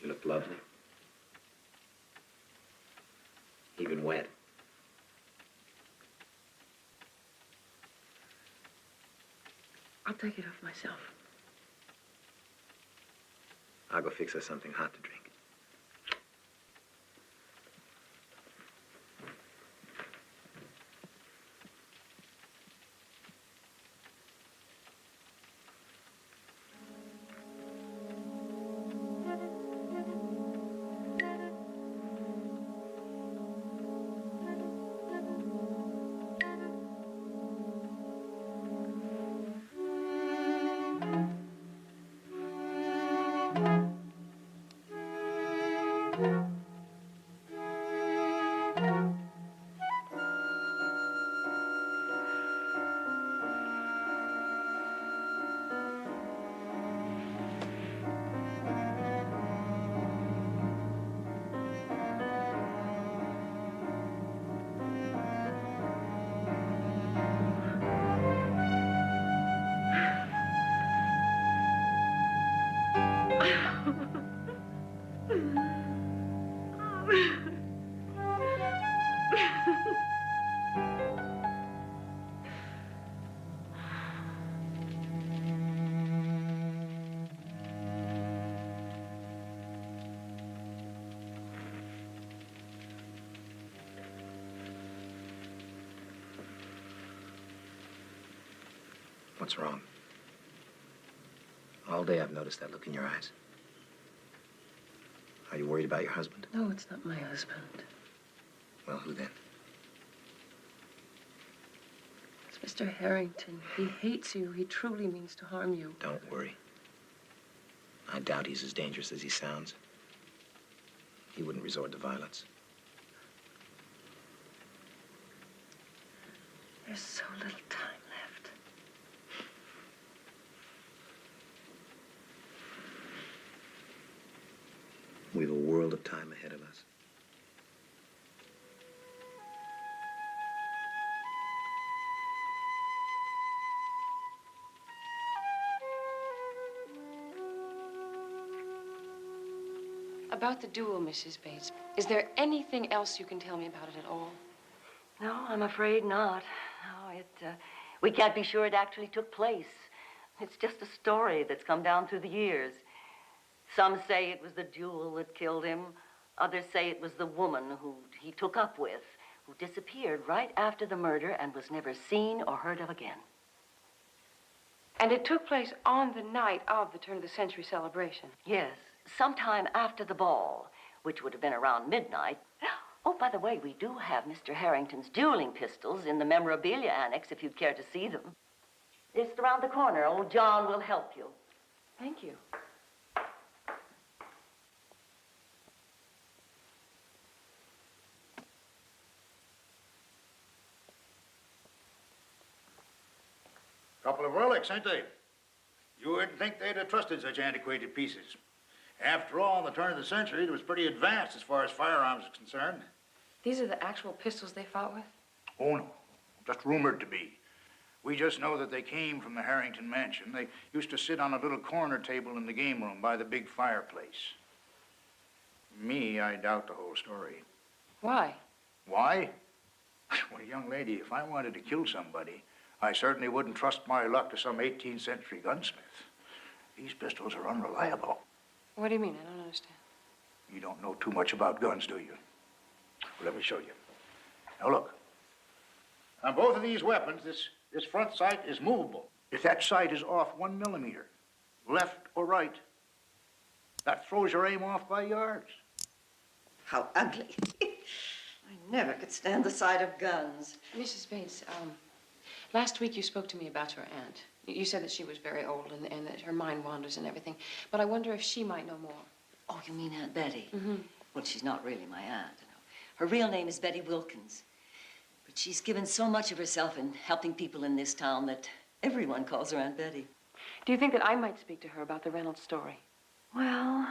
Speaker 12: you look lovely. Even wet.
Speaker 11: I'll take it off myself.
Speaker 12: I'll go fix us something hot to drink. What's wrong? All day I've noticed that look in your eyes. Are you worried about your husband?
Speaker 4: No, it's not my husband.
Speaker 12: Well, who then?
Speaker 4: It's Mr. Harrington. He hates you. He truly means to harm you.
Speaker 12: Don't worry. I doubt he's as dangerous as he sounds. He wouldn't resort to violence.
Speaker 4: There's so little time left.
Speaker 12: We've a world of time ahead of us.
Speaker 11: About the duel, Mrs. Bates, is there anything else you can tell me about it at all?
Speaker 8: No, I'm afraid not. No, we can't be sure it actually took place. It's just a story that's come down through the years. Some say it was the duel that killed him. Others say it was the woman who he took up with, who disappeared right after the murder and was never seen or heard of again.
Speaker 11: And it took place on the night of the turn-of-the-century celebration?
Speaker 8: Yes, sometime after the ball, which would have been around midnight. Oh, by the way, we do have Mr. Harrington's dueling pistols in the memorabilia annex, if you'd care to see them. Just around the corner. Old John will help you.
Speaker 11: Thank you.
Speaker 15: Couple of relics, ain't they? You wouldn't think they'd have trusted such antiquated pieces. After all, in the turn of the century, it was pretty advanced as far as firearms is concerned.
Speaker 11: These are the actual pistols they fought with?
Speaker 15: Oh, no. Just rumored to be. We just know that they came from the Harrington mansion. They used to sit on a little corner table in the game room by the big fireplace. Me, I doubt the whole story.
Speaker 11: Why?
Speaker 15: Why? Well, young lady, if I wanted to kill somebody, I certainly wouldn't trust my luck to some 18th century gunsmith. These pistols are unreliable.
Speaker 11: What do you mean? I don't understand.
Speaker 15: You don't know too much about guns, do you? Well, let me show you. Now, look. On both of these weapons, this front sight is movable. If that sight is off 1 millimeter, left or right, that throws your aim off by yards.
Speaker 8: How ugly. I never could stand the sight of guns.
Speaker 11: Mrs. Bates, last week you spoke to me about your aunt. You said that she was very old and that her mind wanders and everything. But I wonder if she might know more.
Speaker 8: Oh, you mean Aunt Betty?
Speaker 11: Mm-hmm.
Speaker 8: Well, she's not really my aunt.
Speaker 9: Her real name is Betty Wilkins. But she's given so much of herself in helping people in this town that everyone calls her Aunt Betty.
Speaker 11: Do you think that I might speak to her about the Reynolds story?
Speaker 8: Well,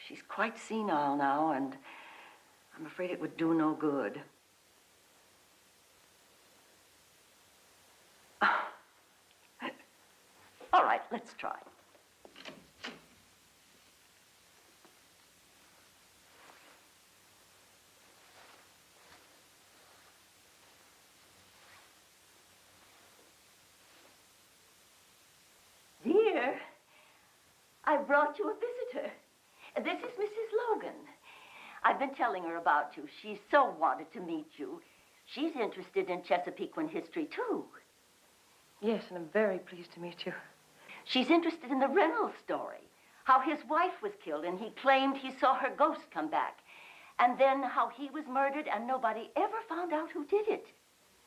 Speaker 8: she's quite senile now, and I'm afraid it would do no good. All right, let's try. Dear, I brought you a visitor. This is Mrs. Logan. I've been telling her about you. She so wanted to meet you. She's interested in Chesapeakean history, too.
Speaker 4: Yes, and I'm very pleased to meet you.
Speaker 8: She's interested in the Reynolds story, how his wife was killed and he claimed he saw her ghost come back, and then how he was murdered and nobody ever found out who did it.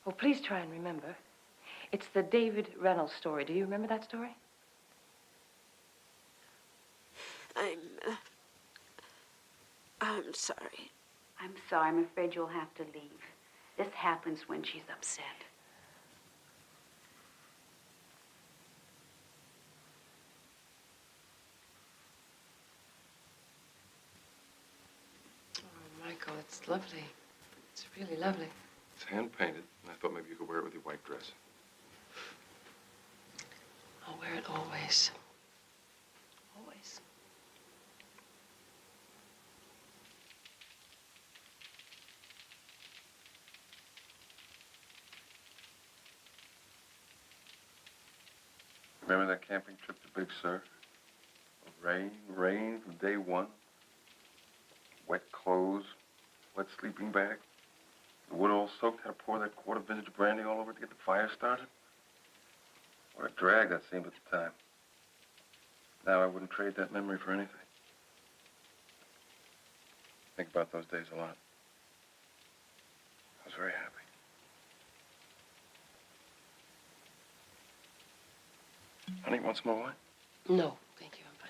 Speaker 4: Oh, please try and remember. It's the David Reynolds story. Do you remember that story?
Speaker 10: I'm sorry.
Speaker 16: I'm sorry. I'm afraid you'll have to leave. This happens when she's upset.
Speaker 4: Oh, Michael, it's lovely. It's really lovely.
Speaker 3: It's hand-painted, and I thought maybe you could wear it with your white dress.
Speaker 4: I'll wear it always. Always.
Speaker 3: Remember that camping trip to Big Sur? Rain from day one. Wet clothes, wet sleeping bag. The wood all soaked, had to pour that quart of vintage brandy all over it to get the fire started. What a drag that seemed at the time. Now I wouldn't trade that memory for anything. Think about those days a lot. I was very happy. Honey, want some more wine?
Speaker 4: No, thank you. I'm fine.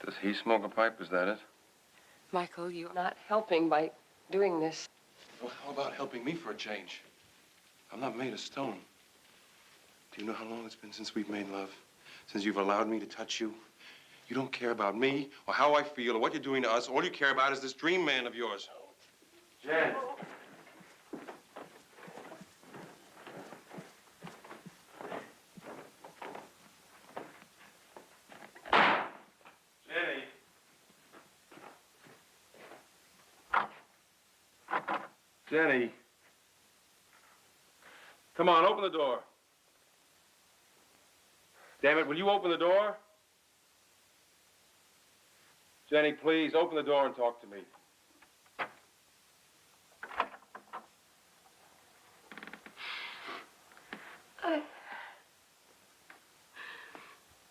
Speaker 3: Does he smoke a pipe? Is that it?
Speaker 4: Michael, you're not helping by doing this.
Speaker 3: Well, how about helping me for a change? I'm not made of stone. Do you know how long it's been since we've made love? Since you've allowed me to touch you? You don't care about me or how I feel or what you're doing to us. All you care about is this dream man of yours. Jen. Jennie. Come on, open the door. Damn it, will you open the door? Jennie, please, open the door and talk to me.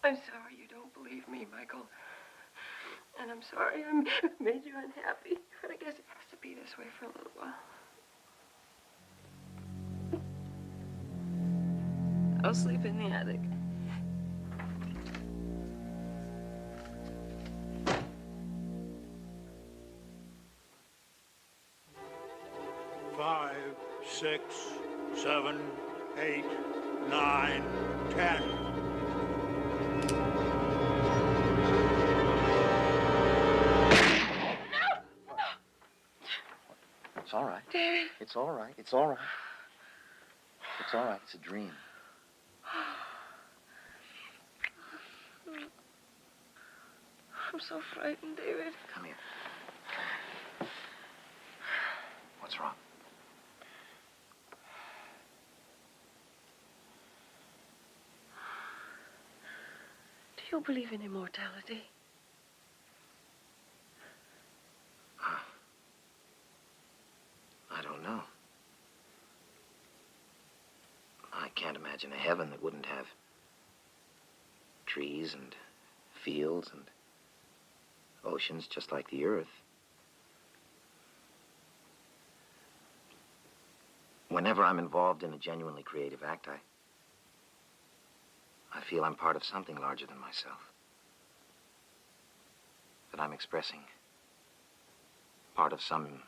Speaker 4: I'm sorry you don't believe me, Michael. And I'm sorry I made you unhappy. But I guess it has to be this way for a little while. I'll sleep in the attic.
Speaker 15: Five, 6, 7, 8, 9, 10.
Speaker 12: It's all right.
Speaker 4: David.
Speaker 12: It's all right. It's all right. It's all right. It's a dream.
Speaker 4: I'm so frightened, David.
Speaker 12: Come here. What's wrong?
Speaker 4: Do you believe in immortality?
Speaker 12: I don't know. can't imagine a heaven that wouldn't have trees and fields and oceans just like the earth. Whenever I'm involved in a genuinely creative act, I feel I'm part of something larger than myself. That I'm expressing part of some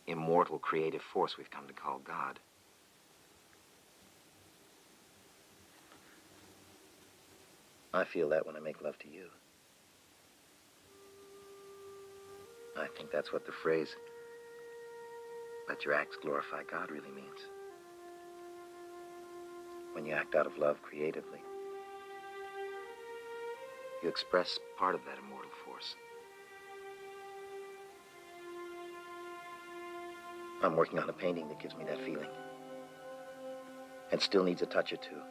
Speaker 12: immortal creative force we've come to call God. I feel that when I make love to you. I think that's what the phrase, let your acts glorify God, really means. When you act out of love creatively, you express part of that immortal force. I'm working on a painting that gives me that feeling. And still needs a touch or two.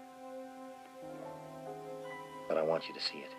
Speaker 12: But I want you to see it.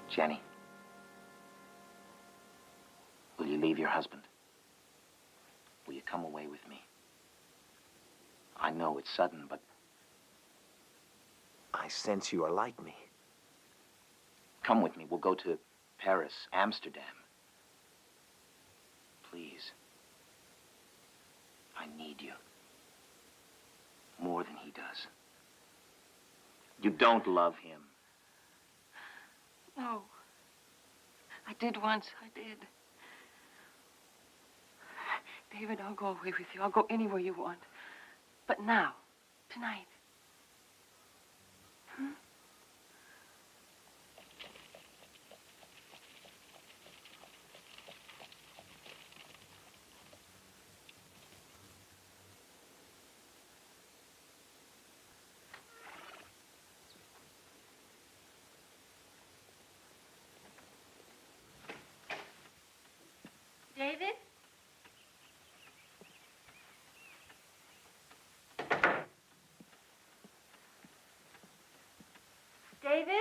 Speaker 12: Jennie, will you leave your husband? Will you come away with me? I know it's sudden, but I sense you are like me. Come with me. We'll go to Paris, Amsterdam. Please. I need you. More than he does. You don't love him.
Speaker 4: No. I did once. I did. David, I'll go away with you. I'll go anywhere you want. But now, tonight. Hmm?
Speaker 13: David? David?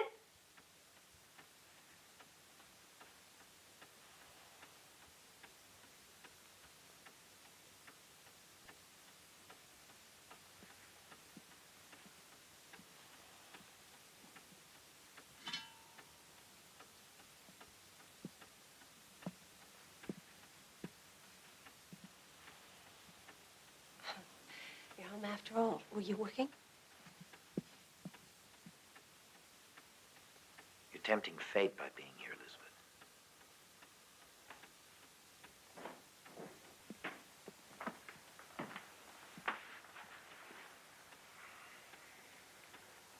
Speaker 4: You're home after all. Were you working?
Speaker 12: You're tempting fate by being here, Elizabeth.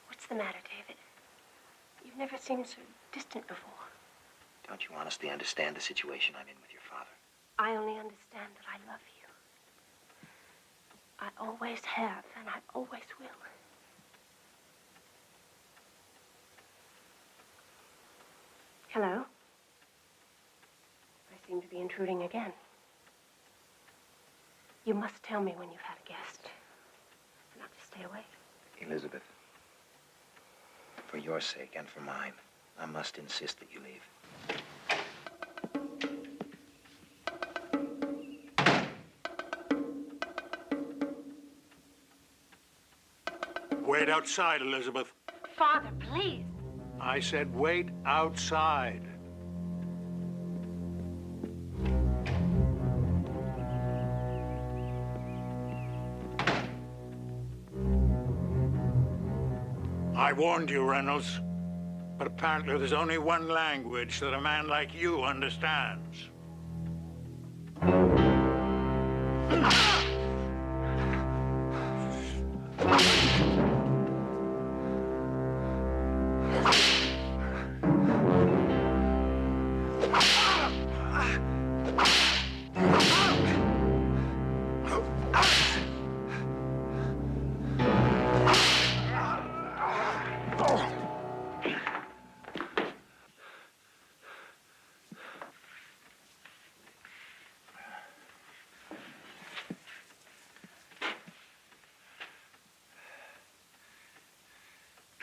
Speaker 13: What's the matter, David? You've never seemed so distant before.
Speaker 12: Don't you honestly understand the situation I'm in with your father?
Speaker 13: I only understand that I love you. I always have, and I always will. Hello? I seem to be intruding again. You must tell me when you've had a guest, and I'll just stay away.
Speaker 12: Elizabeth, for your sake and for mine, I must insist that you leave.
Speaker 15: Wait outside, Elizabeth.
Speaker 13: Father, please.
Speaker 15: I said wait outside. I warned you, Reynolds. But apparently there's only one language that a man like you understands.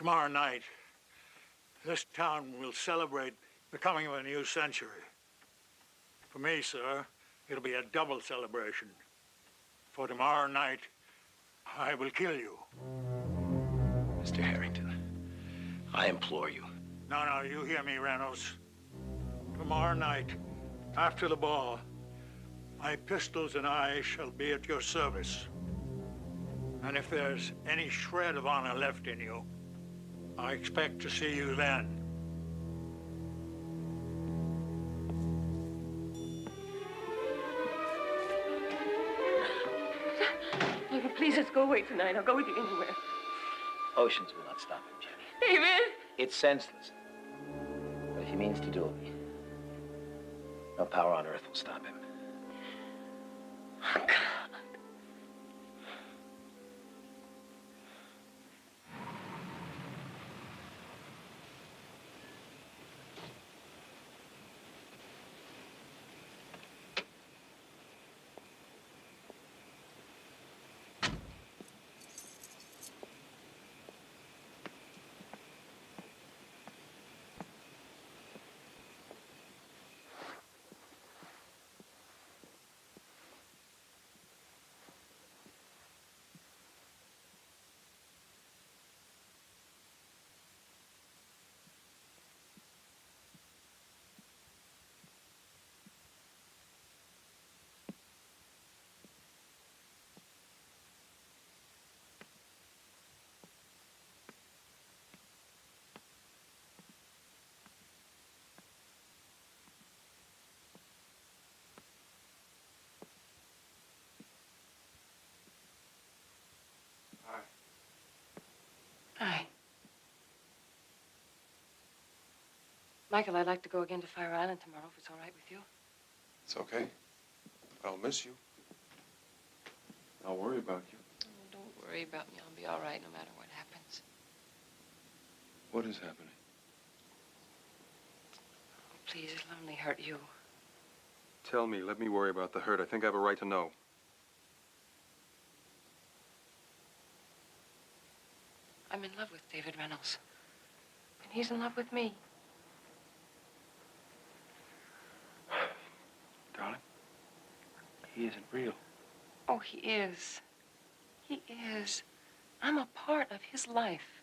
Speaker 15: Tomorrow night, this town will celebrate the coming of a new century. For me, sir, it'll be a double celebration. For tomorrow night, I will kill you.
Speaker 12: Mr. Harrington, I implore you.
Speaker 15: No, you hear me, Reynolds. Tomorrow night, after the ball, my pistols and I shall be at your service. And if there's any shred of honor left in you, I expect to see you then.
Speaker 4: David, please, let's go away tonight. I'll go with you anywhere.
Speaker 12: Oceans will not stop him, Jenny.
Speaker 4: David!
Speaker 12: It's senseless. But if he means to do it, no power on earth will stop him.
Speaker 4: Oh, God. Hi. Michael, I'd like to go again to Fire Island tomorrow, if it's all right with you.
Speaker 3: It's okay. I'll miss you. I'll worry about you.
Speaker 11: Oh, don't worry about me. I'll be all right no matter what happens.
Speaker 3: What is happening?
Speaker 11: Oh, please, it'll only hurt you.
Speaker 3: Tell me. Let me worry about the hurt. I think I have a right to know.
Speaker 11: I'm in love with David Reynolds. And he's in love with me.
Speaker 3: Darling, he isn't real.
Speaker 11: Oh, he is. He is. I'm a part of his life.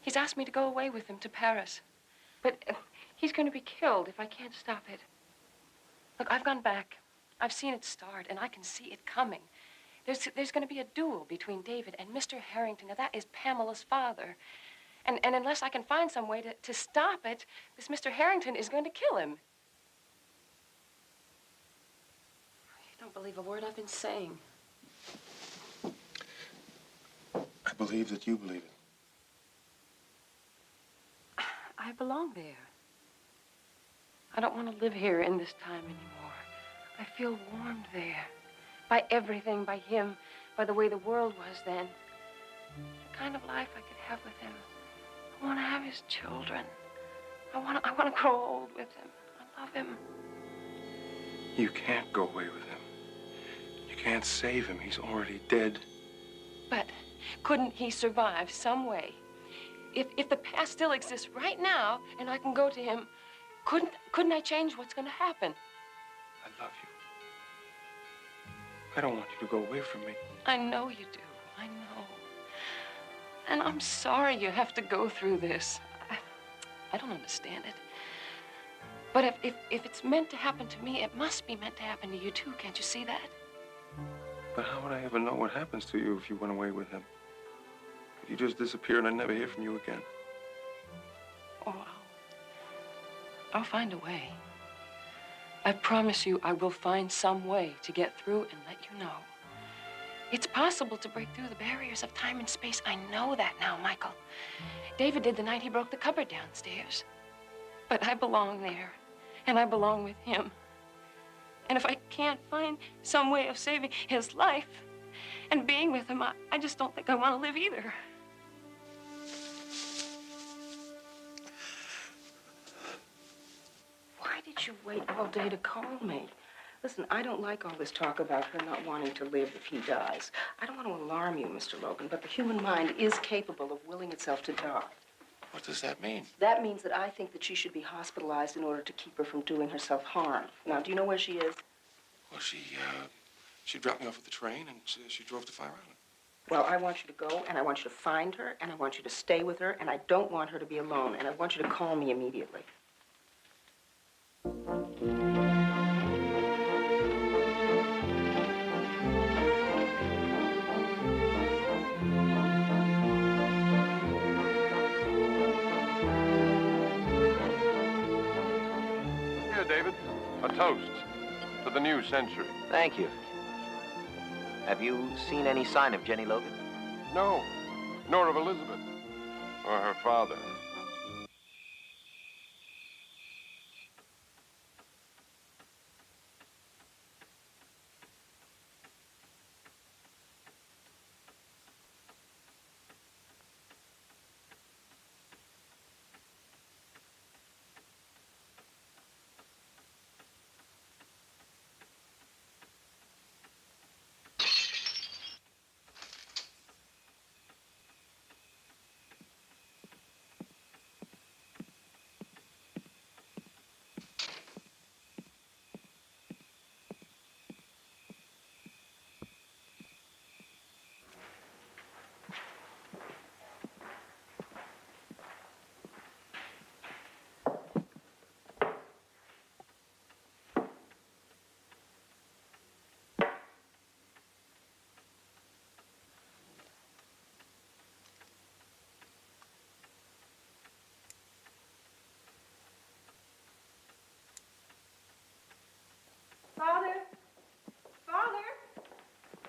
Speaker 11: He's asked me to go away with him to Paris. But he's going to be killed if I can't stop it. Look, I've gone back. I've seen it start, and I can see it coming. There's going to be a duel between David and Mr. Harrington. Now, that is Pamela's father. And unless I can find some way to stop it, this Mr. Harrington is going to kill him. You don't believe a word I've been saying.
Speaker 3: I believe that you believe it.
Speaker 11: I belong there. I don't want to live here in this time anymore. I feel warmed there. By everything, by him, by the way the world was then. The kind of life I could have with him. I want to have his children. I want to grow old with him. I love him.
Speaker 3: You can't go away with him. You can't save him. He's already dead.
Speaker 11: But couldn't he survive some way? If the past still exists right now and I can go to him, couldn't I change what's going to happen?
Speaker 3: I love you. I don't want you to go away from me.
Speaker 11: I know you do. I know. And I'm sorry you have to go through this. I don't understand it. But if it's meant to happen to me, it must be meant to happen to you, too. Can't you see that?
Speaker 3: But how would I ever know what happens to you if you went away with him? If you just disappear and I never hear from you again?
Speaker 11: Oh, I'll find a way. I promise you I will find some way to get through and let you know. It's possible to break through the barriers of time and space. I know that now, Michael. David did the night he broke the cupboard downstairs. But I belong there, and I belong with him. And if I can't find some way of saving his life and being with him, I just don't think I want to live either. Why did you wait all day to call me?
Speaker 10: Listen, I don't like all this talk about her not wanting to live if he dies. I don't want to alarm you, Mr. Logan, but the human mind is capable of willing itself to die.
Speaker 3: What does that mean?
Speaker 10: That means that I think that she should be hospitalized in order to keep her from doing herself harm. Now, do you know where she is?
Speaker 3: Well, she dropped me off at the train, and she drove to Fire Island.
Speaker 10: Well, I want you to go, and I want you to find her, and I want you to stay with her, and I don't want her to be alone, and I want you to call me immediately.
Speaker 3: Here, David, a toast to the new century.
Speaker 12: Thank you. Have you seen any sign of Jennie Logan?
Speaker 3: No, nor of Elizabeth or her father.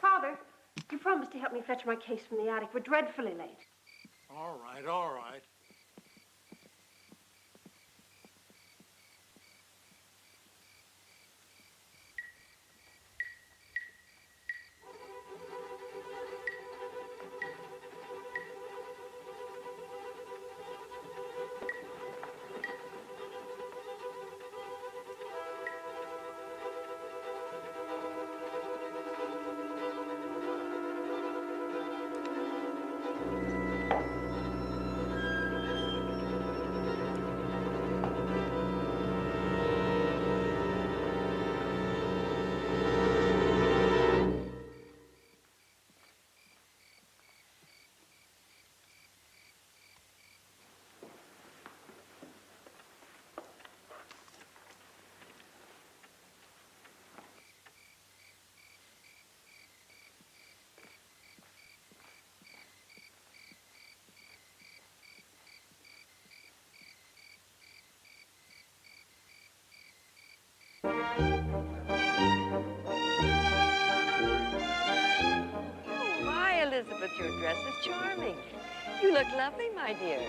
Speaker 13: Father, you promised to help me fetch my case from the attic. We're dreadfully late.
Speaker 15: All right, all right.
Speaker 2: My Elizabeth, your dress is charming. You look lovely, my dear.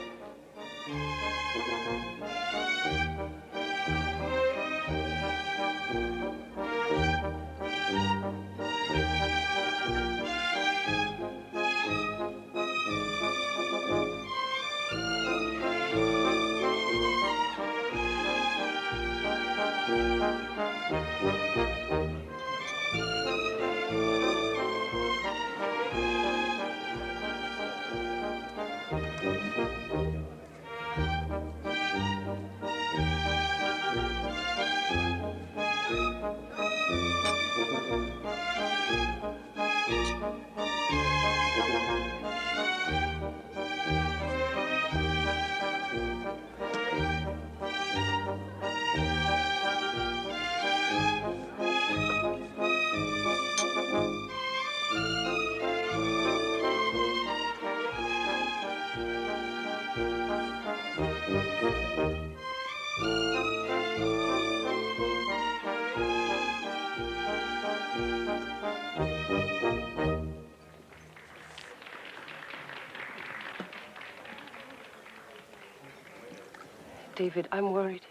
Speaker 10: David, I'm worried.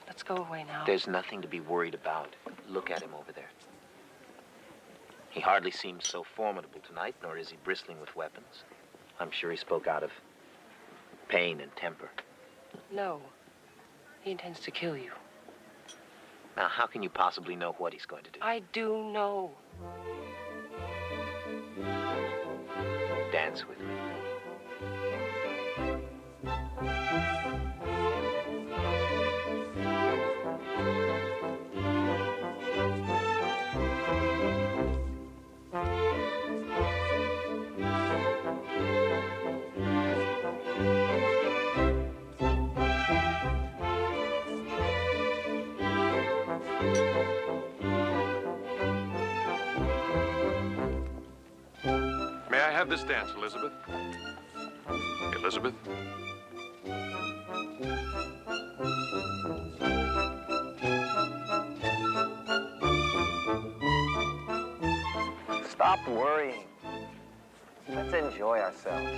Speaker 10: Let's go away now.
Speaker 12: There's nothing to be worried about. Look at him over there. He hardly seems so formidable tonight, nor is he bristling with weapons. I'm sure he spoke out of pain and temper.
Speaker 10: No. He intends to kill you.
Speaker 12: Now, how can you possibly know what he's going to do?
Speaker 11: I do know.
Speaker 12: Dance with me.
Speaker 14: May I have this dance, Elizabeth? Elizabeth?
Speaker 12: Stop worrying. Let's enjoy ourselves.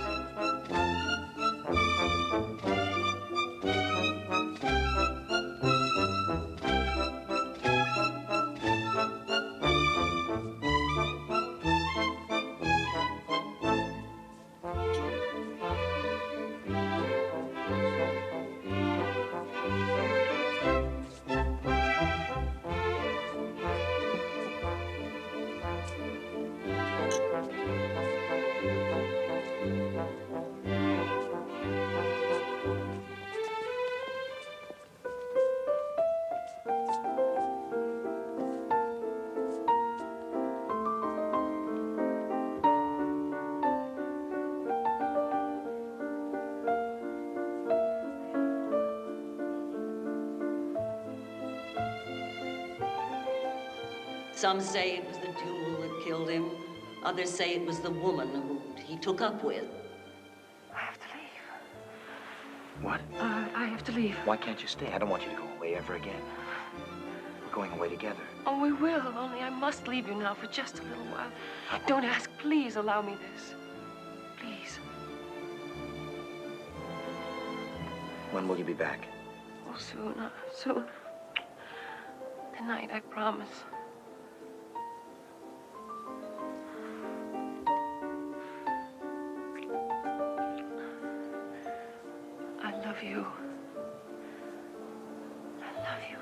Speaker 8: Some say it was the duel that killed him. Others say it was the woman who he took up with.
Speaker 12: I have to leave. What?
Speaker 2: I have to leave.
Speaker 12: Why can't you stay? I don't want you to go away ever again. We're going away together.
Speaker 11: Oh, we will, only I must leave you now for just a little while. Don't ask, please allow me this. Please.
Speaker 12: When will you be back?
Speaker 11: Oh, soon, soon. Tonight, I promise. I love you. I love you.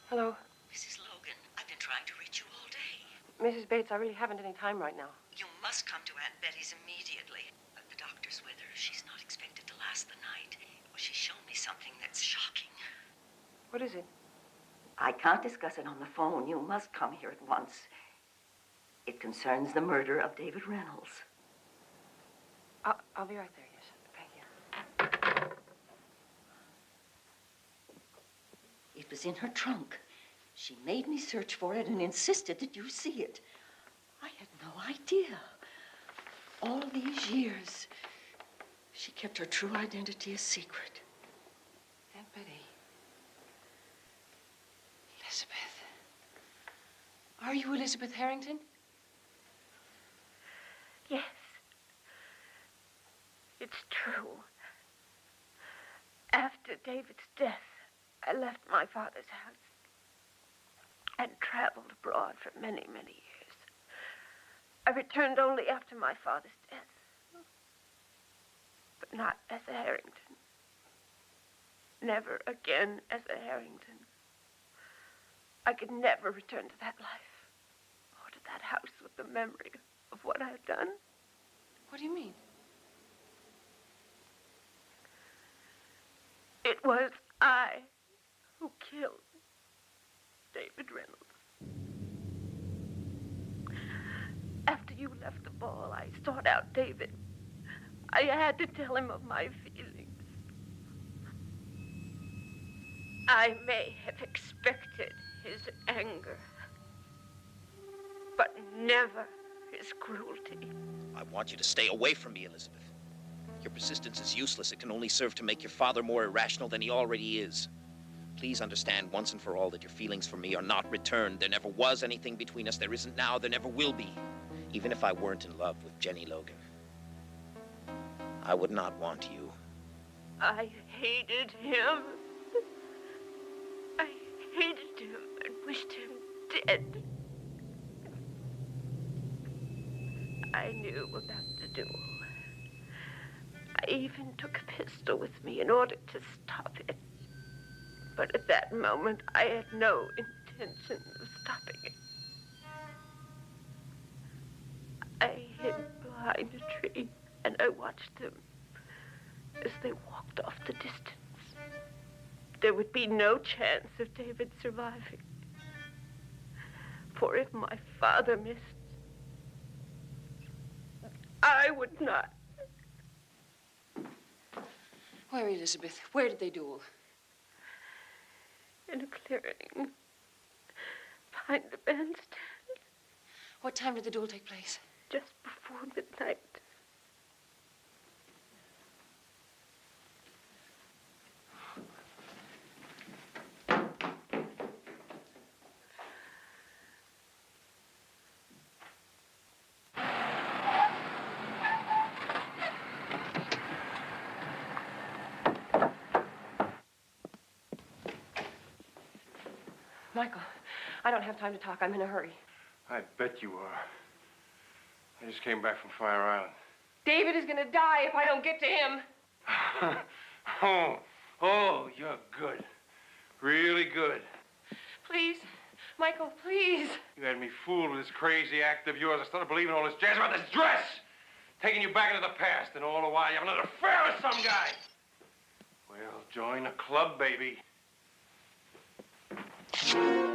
Speaker 11: Hello.
Speaker 8: Mrs. Logan, I've been trying to reach you all day.
Speaker 11: Mrs. Bates, I really haven't any time right now.
Speaker 8: You must come to Aunt Betty's immediately. The doctor's with her. She's not expected to last the night. Well, she's shown me something that's shocking.
Speaker 11: What is it?
Speaker 8: I can't discuss it on the phone. You must come here at once. It concerns the murder of David Reynolds.
Speaker 11: I'll be right there, yes. Thank you.
Speaker 8: It was in her trunk. She made me search for it and insisted that you see it. I had no idea. All these years, she kept her true identity a secret.
Speaker 11: Aunt Betty. Elizabeth. Are you Elizabeth Harrington?
Speaker 13: Yes. It's true. After David's death, I left my father's house and traveled abroad for many, many years. I returned only after my father's death, but not as a Harrington. Never again as a Harrington. I could never return to that life or to that house with the memory of what I had done.
Speaker 11: What do you mean?
Speaker 13: It was I who killed David Reynolds. After you left the ball, I sought out David. I had to tell him of my feelings. I may have expected his anger, but never his cruelty.
Speaker 12: I want you to stay away from me, Elizabeth. Your persistence is useless. It can only serve to make your father more irrational than he already is. please understand once and for all that your feelings for me are not returned. There never was anything between us. There isn't now. There never will be. Even if I weren't in love with Jennie Logan, I would not want you.
Speaker 13: I hated him. I hated him and wished him dead. I knew about the duel. I even took a pistol with me in order to stop it. But at that moment, I had no intention of stopping it. I hid behind a tree, and I watched them as they walked off the distance. There would be no chance of David surviving. For if my father missed, I would not.
Speaker 11: Where, Elizabeth? Where did they duel?
Speaker 13: In a clearing behind the bandstand.
Speaker 11: What time did the duel take place?
Speaker 13: Just before midnight.
Speaker 4: Michael, I don't have time to talk. I'm in a hurry.
Speaker 3: I bet you are. I just came back from Fire Island.
Speaker 4: David is going to die if I don't get to him.
Speaker 3: Oh, you're good. Really good.
Speaker 4: Please, Michael, please.
Speaker 3: You had me fooled with this crazy act of yours. I started believing all this jazz about this dress. Taking you back into the past, and all the while you have another affair with some guy. Well, join the club, baby. Jennie!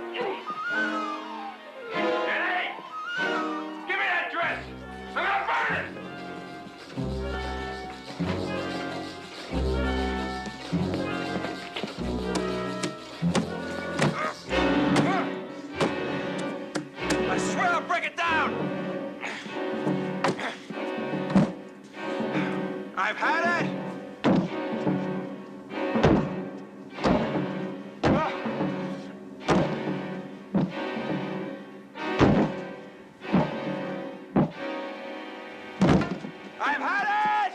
Speaker 3: Give me that dress! I'm gonna burn it!
Speaker 12: I swear I'll break it down! I've had it! I've had it!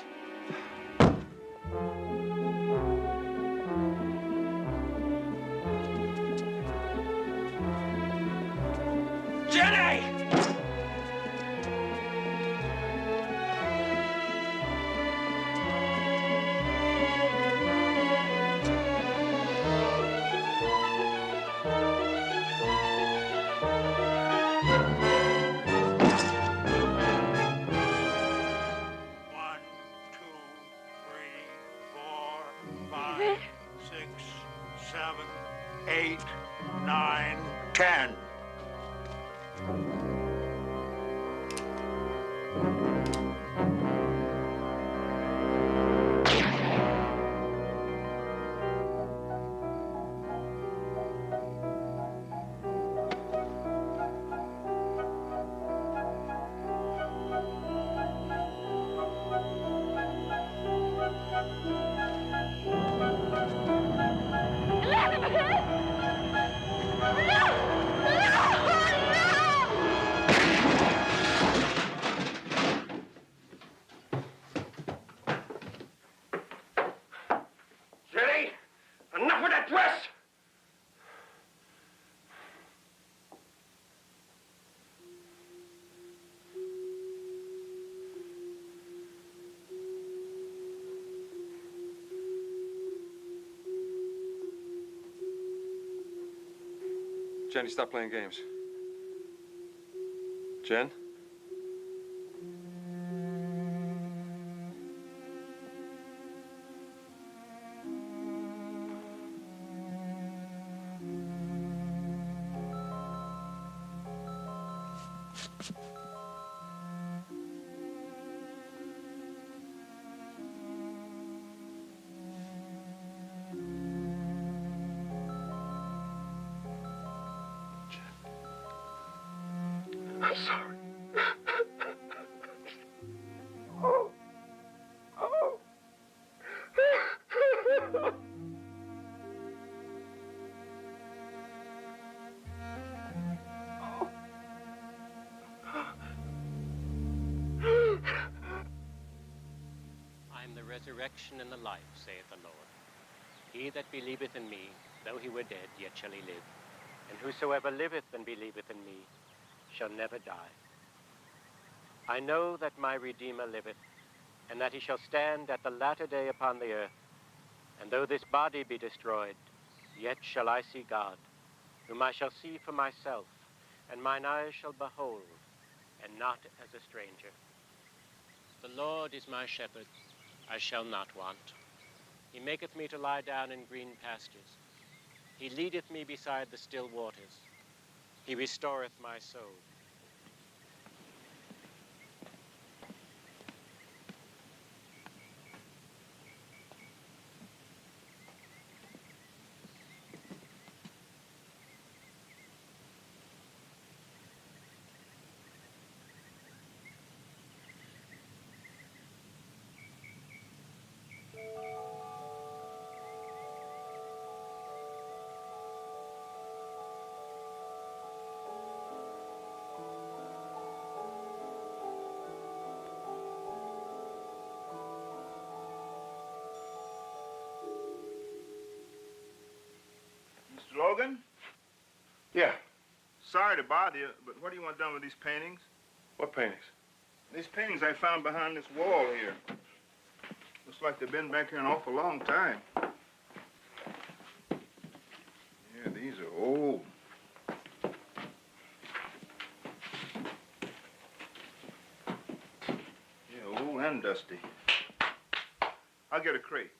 Speaker 12: Jennie!
Speaker 3: Jennie, stop playing games. Jen? I'm sorry. Oh. Oh.
Speaker 17: resurrection and the life, saith the Lord. He that believeth in me, though he were dead, yet shall he live. And whosoever liveth and believeth in me shall never die. I know that my Redeemer liveth, and that he shall stand at the latter day upon the earth. And though this body be destroyed, yet shall I see God, whom I shall see for myself, and mine eyes shall behold, and not as a stranger. The Lord is my shepherd, I shall not want. He maketh me to lie down in green pastures. He leadeth me beside the still waters. He restoreth my soul.
Speaker 18: Mr. Logan?
Speaker 3: Yeah.
Speaker 18: Sorry to bother you, but what do you want done with these paintings?
Speaker 3: What paintings?
Speaker 18: These paintings I found behind this wall here. Looks like they've been back here an awful long time. Yeah, these are old. Yeah, old and dusty. I'll get a crate.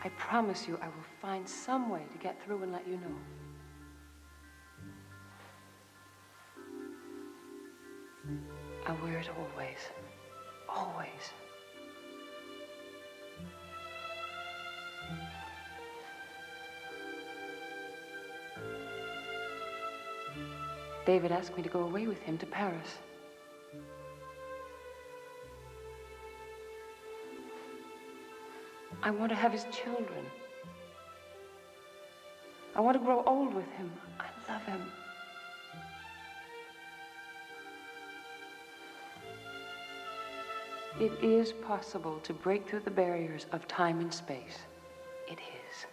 Speaker 10: I promise you I will find some way to get through and let you know. I'll wear it always. Always. David asked me to go away with him to Paris. I want to have his children. I want to grow old with him. I love him. It is possible to break through the barriers of time and space. It is.